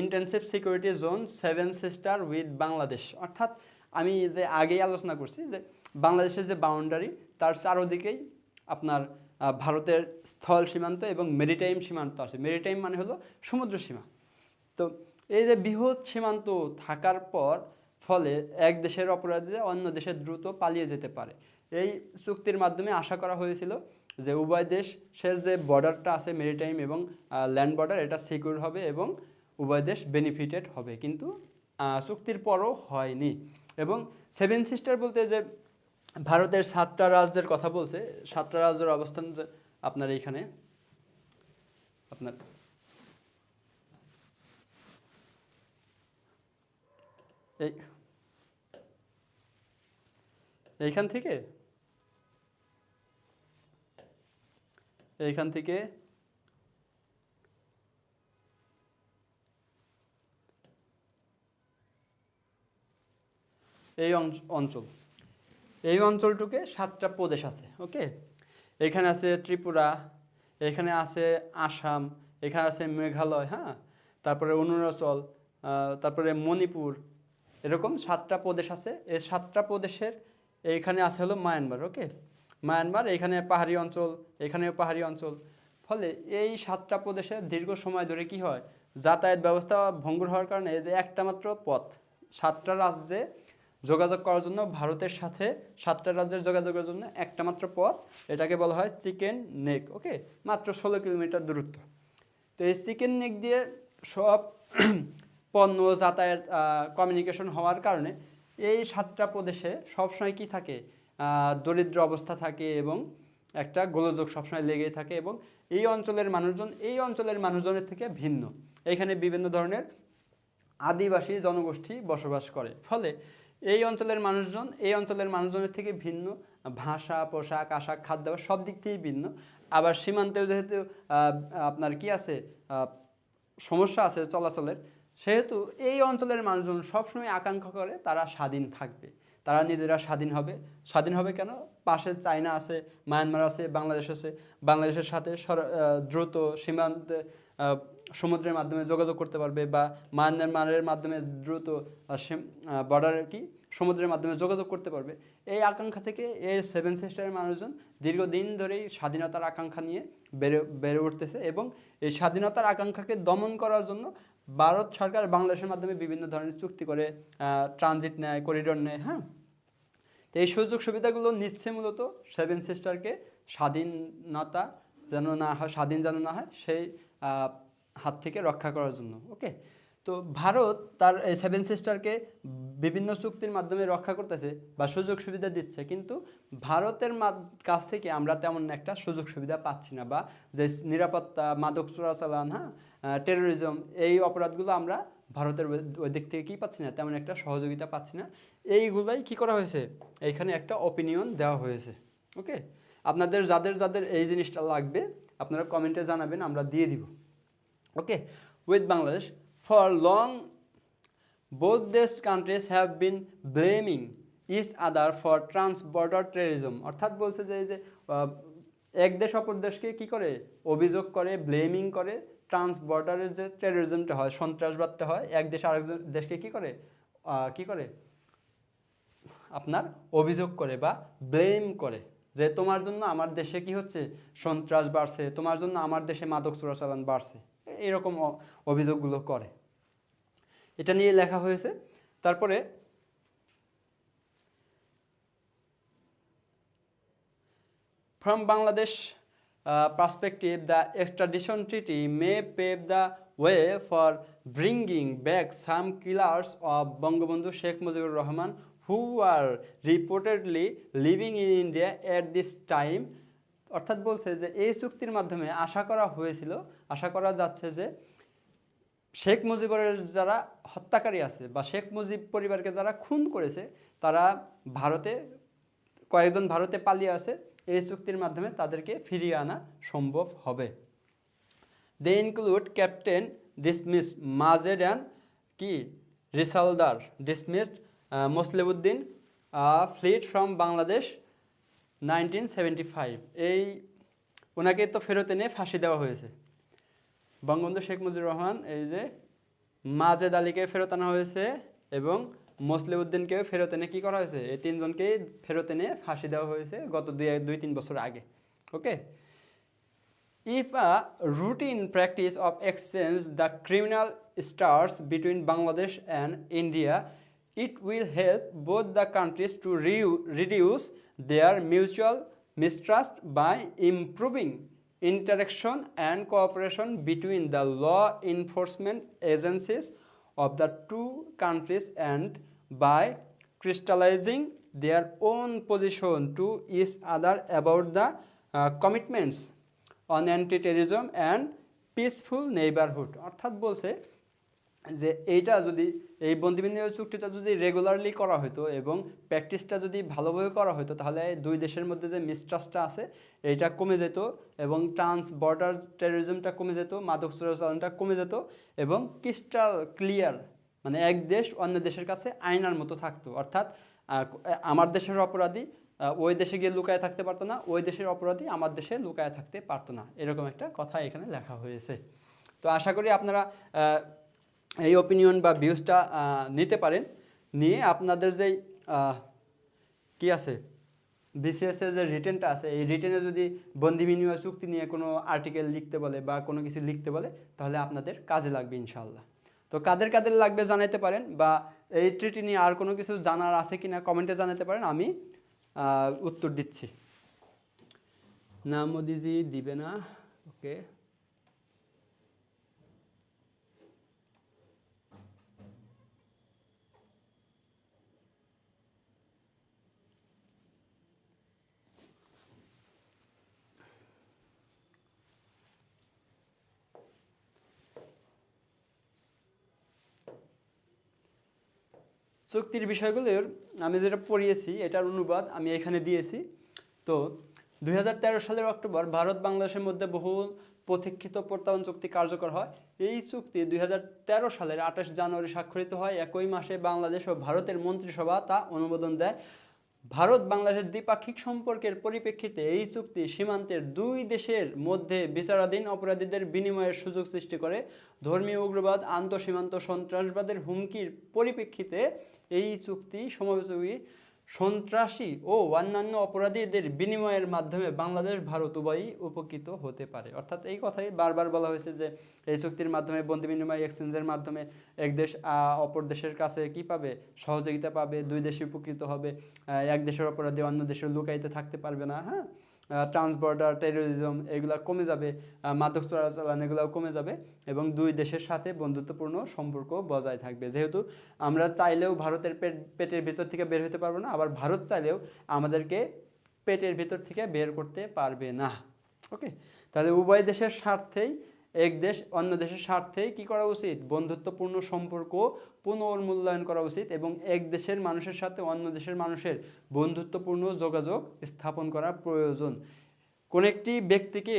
intensive security zone seven sister with Bangladesh। অর্থাৎ আমি যে আগেই আলোচনা করছি যে বাংলাদেশের যে boundary, তার চারোদিকেই আপনার ভারতের স্থল সীমান্ত এবং মেরিটাইম সীমান্ত আছে। মেরিটাইম মানে হলো সমুদ্র সীমা। তো এই যে বৃহৎ সীমান্ত থাকার পর ফলে এক দেশের অপরাধীরা অন্য দেশে দ্রুত পালিয়ে যেতে পারে। এই চুক্তির মাধ্যমে আশা করা হয়েছিল যে উভয় দেশের যে বর্ডারটা আছে, মেরিটাইম এবং ল্যান্ড বর্ডার, এটা সিকিউর হবে এবং উভয় দেশ বেনিফিটেড হবে, কিন্তু চুক্তির পরও হয়নি। এবং সেভেন সিস্টার বলতে যে ভারতের 7টা রাজ্যের কথা বলছে, 7টা রাজ্যের অবস্থান আপনার এইখানে, আপনার এইখান থেকে এই অঞ্চল, এই অঞ্চলটুকে 7টা প্রদেশ আছে। ওকে, এখানে আছে ত্রিপুরা, এখানে আছে আসাম, এখানে আছে মেঘালয়, হ্যাঁ, তারপরে অরুণাচল, তারপরে মণিপুর, এরকম 7টা প্রদেশ আছে। এই 7টা প্রদেশের এইখানে আছে হলো মায়ানমার। ওকে, মায়ানমার, এইখানে পাহাড়ি অঞ্চল, এখানেও পাহাড়ি অঞ্চল। ফলে এই 7টা প্রদেশে দীর্ঘ সময় ধরে কি হয়, যাতায়াত ব্যবস্থা ভঙ্গুর হওয়ার কারণে এই যে একটা মাত্র পথ 7টা রাজ্যে যোগাযোগ করার জন্য, ভারতের সাথে 7টা রাজ্যের যোগাযোগের জন্য একটা মাত্র পথ, এটাকে বলা হয় চিকেন নেক। ওকে, মাত্র 16 কিলোমিটার দূরত্ব। তো এই চিকেন নেক দিয়ে সব পণ্য যাতায়াত কমিউনিকেশন হওয়ার কারণে এই 7টা প্রদেশে সবসময় কি থাকে, দরিদ্র অবস্থা থাকে এবং একটা গোলযোগ সবসময় লেগেই থাকে। এবং এই অঞ্চলের মানুষজন এই অঞ্চলের মানুষজনের থেকে ভিন্ন। এখানে বিভিন্ন ধরনের আদিবাসী জনগোষ্ঠী বসবাস করে। ফলে এই অঞ্চলের মানুষজন এই অঞ্চলের মানুষজনের থেকে ভিন্ন, ভাষা, পোশাক, আশাক, খাদ্যাভ্যাস সব দিক থেকেই ভিন্ন। আবার সীমান্তেও যেহেতু আপনার কি আছে, সমস্যা আছে চলাচলের, সেহেতু এই অঞ্চলের মানুষজন সবসময় আকাঙ্ক্ষা করে তারা স্বাধীন থাকবে, তারা নিজেরা স্বাধীন হবে। স্বাধীন হবে কেন? পাশে চায়না আছে, মায়ানমার আছে, বাংলাদেশ আছে। বাংলাদেশের সাথে দ্রুত সীমান্তে সমুদ্রের মাধ্যমে যোগাযোগ করতে পারবে, বা মায়ানমারের মাধ্যমে দ্রুত বর্ডার কি সমুদ্রের মাধ্যমে যোগাযোগ করতে পারবে। এই আকাঙ্ক্ষা থেকে এই 7 সিস্টারের মানুষজন দীর্ঘদিন ধরেই স্বাধীনতার আকাঙ্ক্ষা নিয়ে বেড়ে উঠতেছে। এবং এই স্বাধীনতার আকাঙ্ক্ষাকে দমন করার জন্য ভারত সরকার বাংলাদেশের মাধ্যমে বিভিন্ন ধরনের চুক্তি করে, ট্রানজিট নেয়, করিডোর নেয়। হ্যাঁ, তো এই সুযোগ সুবিধাগুলো নিচ্ছে মূলত 7 সিস্টারকে স্বাধীনতা যেন না হয়, স্বাধীন যেন না হয় সেই হাত থেকে রক্ষা করার জন্য। ওকে, তো ভারত তার এই 7 সিস্টারকে বিভিন্ন চুক্তির মাধ্যমে রক্ষা করতেছে বা সুযোগ সুবিধা দিচ্ছে, কিন্তু ভারতের কাছ থেকে আমরা তেমন একটা সুযোগ সুবিধা পাচ্ছি না, বা যে নিরাপত্তা, মাদক চোরাচালান, হ্যাঁ, টেরোরিজম, এই অপরাধগুলো আমরা ভারতের ওই দিক থেকে কী পাচ্ছি না, তেমন একটা সহযোগিতা পাচ্ছি না। এইগুলাই কি করা হয়েছে, এইখানে একটা অপিনিয়ন দেওয়া হয়েছে। ওকে, আপনাদের যাদের যাদের এই জিনিসটা লাগবে আপনারা কমেন্টে জানাবেন, আমরা দিয়ে দিব। Okay, with Bangladesh for long both these countries have been blaming each other for trans-border terrorism। অর্থাৎ বলছে যে এই যে এক দেশ অপর দেশকে কি করে অভিযোগ করে, ব্লেমিং করে, ট্রান্স বর্ডারের যে টেরোরিজমটা হয়, সন্ত্রাসবাদটা হয়, এক দেশ আরেক দেশকে কি করে আপনার অভিযোগ করে বা ব্লেম করে, যে তোমার জন্য আমার দেশে কি হচ্ছে, সন্ত্রাস বাড়ছে, তোমার জন্য আমার দেশে মাদক চোরাচালান বাড়ছে, এরকম অভিযোগগুলো করে। এটা নিয়ে লেখা হয়েছে। তারপরে from Bangladesh perspective, the extradition treaty may pave the way for bringing back some killers of Bangabandhu Sheikh Mujibur Rahman who were reportedly living in India at this time। অর্থাৎ বলছে যে এই চুক্তির মাধ্যমে আশা করা যাচ্ছে যে শেখ মুজিবের যারা হত্যাকারী আছে বা শেখ মুজিব পরিবারকে যারা খুন করেছে, তারা কয়েকজন ভারতে পালিয়ে আছে, এই চুক্তির মাধ্যমে তাদেরকে ফিরিয়ে আনা সম্ভব হবে। They include captain dismiss Majed and কি risaldar dismissed Moslehuddin fled from Bangladesh 1975। ওনাকে তো ফেরত এনে ফাঁসি দেওয়া হয়েছে। বঙ্গবন্ধু শেখ মুজিবুর রহমান, এই যে মাজেদ আলীকে ফেরত আনা হয়েছে এবং মোসলেউদ্দিনকেও ফেরত এনে কী করা হয়েছে, এই 3 জনকেই ফেরত এনে ফাঁসি দেওয়া হয়েছে গত 2-3 বছর আগে। Okay, if a routine practice of exchange the criminal stars between Bangladesh and India, it will help both the countries to reduce their mutual mistrust by improving interaction and cooperation between the law enforcement agencies of the two countries, and by crystallizing their own position to each other about the commitments on anti-terrorism and peaceful neighborhood। অর্থাৎ বলছে যে এইটা যদি এই বন্দি বিনিময় চুক্তিটা যদি রেগুলারলি করা হতো এবং প্র্যাকটিসটা যদি ভালোভাবে করা হতো, তাহলে দুই দেশের মধ্যে যে মিসট্রাস্টটা আছে এইটা কমে যেত এবং ট্রান্স বর্ডার টেরোরিজমটা কমে যেত, মাদক চোরাচালানটা কমে যেত এবং ক্রিস্টাল ক্লিয়ার, মানে এক দেশ অন্য দেশের কাছে আয়নার মতো থাকতো। অর্থাৎ আমার দেশের অপরাধী ওই দেশে গিয়ে লুকায় থাকতে পারতো না, ওই দেশের অপরাধী আমার দেশে লুকায় থাকতে পারতো না, এরকম একটা কথা এখানে লেখা হয়েছে। তো আশা করি আপনারা এই অপিনিয়ন বা ভিউজটা নিতে পারেন। নিয়ে আপনাদের যেই কি আছে বিসিএস এর যে রিটেনটা আছে, এই রিটেনে যদি বন্দি বিনিময় চুক্তি নিয়ে কোনো আর্টিকেল লিখতে বলে বা কোনো কিছু লিখতে বলে, তাহলে আপনাদের কাজে লাগবে ইনশাআল্লাহ। তো কাদের কাদের লাগবে জানাতে পারেন, বা এই ট্রিটি নিয়ে আর কোনো কিছু জানার আছে কিনা কমেন্টে জানাতে পারেন, আমি উত্তর দিচ্ছি। না মোদিজি দিবে না, ওকে। চুক্তির বিষয়গুলোর আমি যেটা পড়িয়েছি এটার অনুবাদ আমি এখানে দিয়েছি। তো 2013 সালের অক্টোবর ভারত বাংলাদেশের মধ্যে বহু প্রতীক্ষিত প্রত্যয়ন চুক্তি কার্যকর হয়। এই চুক্তি 2013 সালের 28 জানুয়ারি স্বাক্ষরিত হয়। একই মাসে বাংলাদেশ ও ভারতের মন্ত্রিসভা তা অনুমোদন দেয়। ভারত বাংলাদেশের দ্বিপাক্ষিক সম্পর্কের পরিপ্রেক্ষিতে এই চুক্তি সীমান্তের দুই দেশের মধ্যে বিচারাধীন অপরাধীদের বিনিময়ের সুযোগ সৃষ্টি করে। ধর্মীয় উগ্রবাদ, আন্তঃসীমান্ত সন্ত্রাসবাদের হুমকির পরিপ্রেক্ষিতে এই চুক্তি সমাবেশী সন্ত্রাসী ও অন্যান্য অপরাধীদের বিনিময়ের মাধ্যমে বাংলাদেশ ভারত উভয়ই উপকৃত হতে পারে। অর্থাৎ এই কথাই বারবার বলা হয়েছে যে এই চুক্তির মাধ্যমে বন্দি বিনিময় এক্সচেঞ্জের মাধ্যমে এক দেশ অপর দেশের কাছে কি পাবে, সহযোগিতা পাবে, দুই দেশই উপকৃত হবে। এক দেশের অপরাধী অন্য দেশের লুকাইতে থাকতে পারবে না, হ্যাঁ। ট্রান্সবর্ডার টেরোরিজম এগুলো কমে যাবে, মাদক চোরাচালান এগুলোও কমে যাবে, এবং দুই দেশের সাথে বন্ধুত্বপূর্ণ সম্পর্ক বজায় থাকবে। যেহেতু আমরা চাইলেও ভারতের পেটের ভিতর থেকে বের হতে পারবো না, আবার ভারত চাইলেও আমাদেরকে পেটের ভিতর থেকে বের করতে পারবে না। ওকে, তাহলে উভয় দেশের স্বার্থেই, এক দেশ অন্য দেশের স্বার্থেই কী করা উচিত, বন্ধুত্বপূর্ণ সম্পর্ক পুনর্মূল্যায়ন করা উচিত, এবং এক দেশের মানুষের সাথে অন্য দেশের মানুষের বন্ধুত্বপূর্ণ যোগাযোগ স্থাপন করা প্রয়োজন। কোন একটি ব্যক্তিকে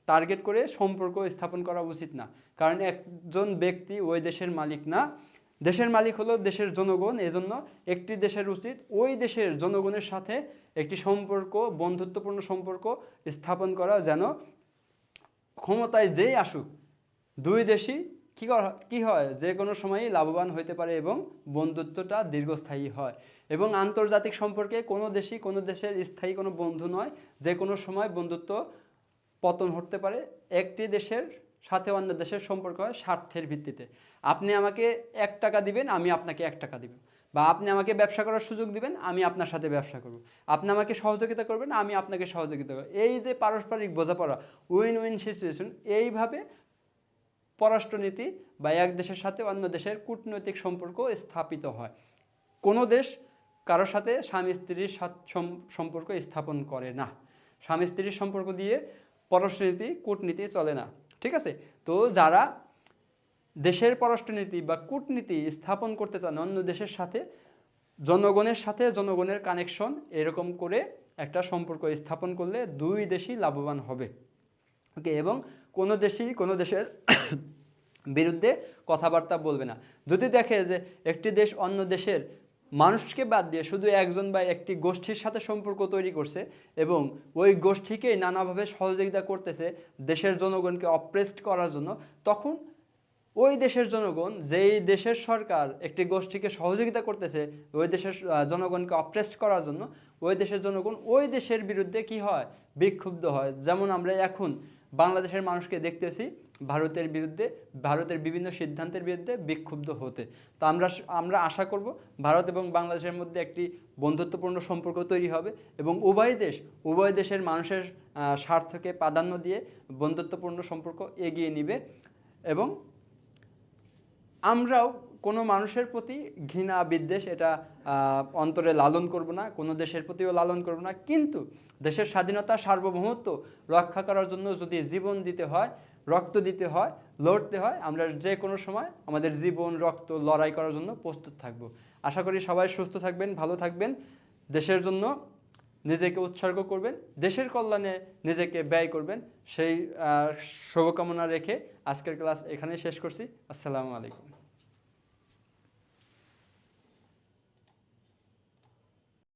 টার্গেট করে সম্পর্ক স্থাপন করা উচিত না, কারণ একজন ব্যক্তি ওই দেশের মালিক না, দেশের মালিক হলো দেশের জনগণ। এজন্য একটি দেশের উচিত ওই দেশের জনগণের সাথে একটি সম্পর্ক, বন্ধুত্বপূর্ণ সম্পর্ক স্থাপন করা, যেন ক্ষমতায় যেই আসুক দুই দেশই কি হয়, যে কোনো সময়ই লাভবান হতে পারে এবং বন্ধুত্বটা দীর্ঘস্থায়ী হয়। এবং আন্তর্জাতিক সম্পর্কে কোনো দেশই কোনো দেশের স্থায়ী কোনো বন্ধু নয়, যে কোনো সময় বন্ধুত্ব পতন হতে পারে। একটি দেশের সাথে অন্য দেশের সম্পর্ক হয় স্বার্থের ভিত্তিতে। আপনি আমাকে 1 টাকা দিবেন, আমি আপনাকে 1 টাকা দিব, বা আপনি আমাকে ব্যবসা করার সুযোগ দিবেন, আমি আপনার সাথে ব্যবসা করব, আপনি আমাকে সহযোগিতা করবেন, আমি আপনাকে সহযোগিতা করব। এই যে পারস্পরিক বোঝাপড়া, উইন উইন সিচুয়েশন, এইভাবে পররাষ্ট্রনীতি বা এক দেশের সাথে অন্য দেশের কূটনৈতিক সম্পর্ক স্থাপিত হয়। কোনো দেশ কারোর সাথে স্বামী স্ত্রীর সম্পর্ক স্থাপন করে না। স্বামী স্ত্রীর সম্পর্ক দিয়ে পররাষ্ট্রনীতি, কূটনীতি চলে না, ঠিক আছে। তো যারা দেশের পররাষ্ট্রনীতি বা কূটনীতি স্থাপন করতে চান অন্য দেশের সাথে, জনগণের সাথে জনগণের কানেকশন এরকম করে একটা সম্পর্ক স্থাপন করলে দুই দেশই লাভবান হবে। ওকে, এবং কোনো দেশই কোনো দেশের বিরুদ্ধে কথাবার্তা বলবে না। যদি দেখে যে একটি দেশ অন্য দেশের মানুষকে বাদ দিয়ে শুধু একজন বা একটি গোষ্ঠীর সাথে সম্পর্ক তৈরি করছে এবং ওই গোষ্ঠীকেই নানাভাবে সহযোগিতা করতেছে দেশের জনগণকে অপ্রেসড করার জন্য, তখন ওই দেশের জনগণ, যেই দেশের সরকার একটি গোষ্ঠীকে সহযোগিতা করতেছে ওই দেশের জনগণকে অপ্রেসড করার জন্য, ওই দেশের জনগণ ওই দেশের বিরুদ্ধে কি হয়, বিক্ষুব্ধ হয়। যেমন আমরা এখন বাংলাদেশের মানুষকে দেখতেছি ভারতের বিরুদ্ধে, ভারতের বিভিন্ন সিদ্ধান্তের বিরুদ্ধে বিক্ষুব্ধ হতে। তো আমরা আশা করব ভারত এবং বাংলাদেশের মধ্যে একটি বন্ধুত্বপূর্ণ সম্পর্ক তৈরি হবে এবং উভয় দেশের মানুষের স্বার্থকে প্রাধান্য দিয়ে বন্ধুত্বপূর্ণ সম্পর্ক এগিয়ে নিবে। এবং আমরাও কোনো মানুষের প্রতি ঘৃণা বিদ্বেষ এটা অন্তরে লালন করব না, কোনো দেশের প্রতিও লালন করব না। কিন্তু দেশের স্বাধীনতা, সার্বভৌমত্ব রক্ষা করার জন্য যদি জীবন দিতে হয়, রক্ত দিতে হয়, লড়তে হয়, আমরা যে কোনো সময় আমাদের জীবন, রক্ত লড়াই করার জন্য প্রস্তুত থাকব। আশা করি সবাই সুস্থ থাকবেন, ভালো থাকবেন, দেশের জন্য নিজেকে উৎসর্গ করবেন, দেশের কল্যাণে নিজেকে ব্যয় করবেন, সেই শুভকামনা রেখে আজকের ক্লাস এখানেই শেষ করছি। আসসালামু আলাইকুম।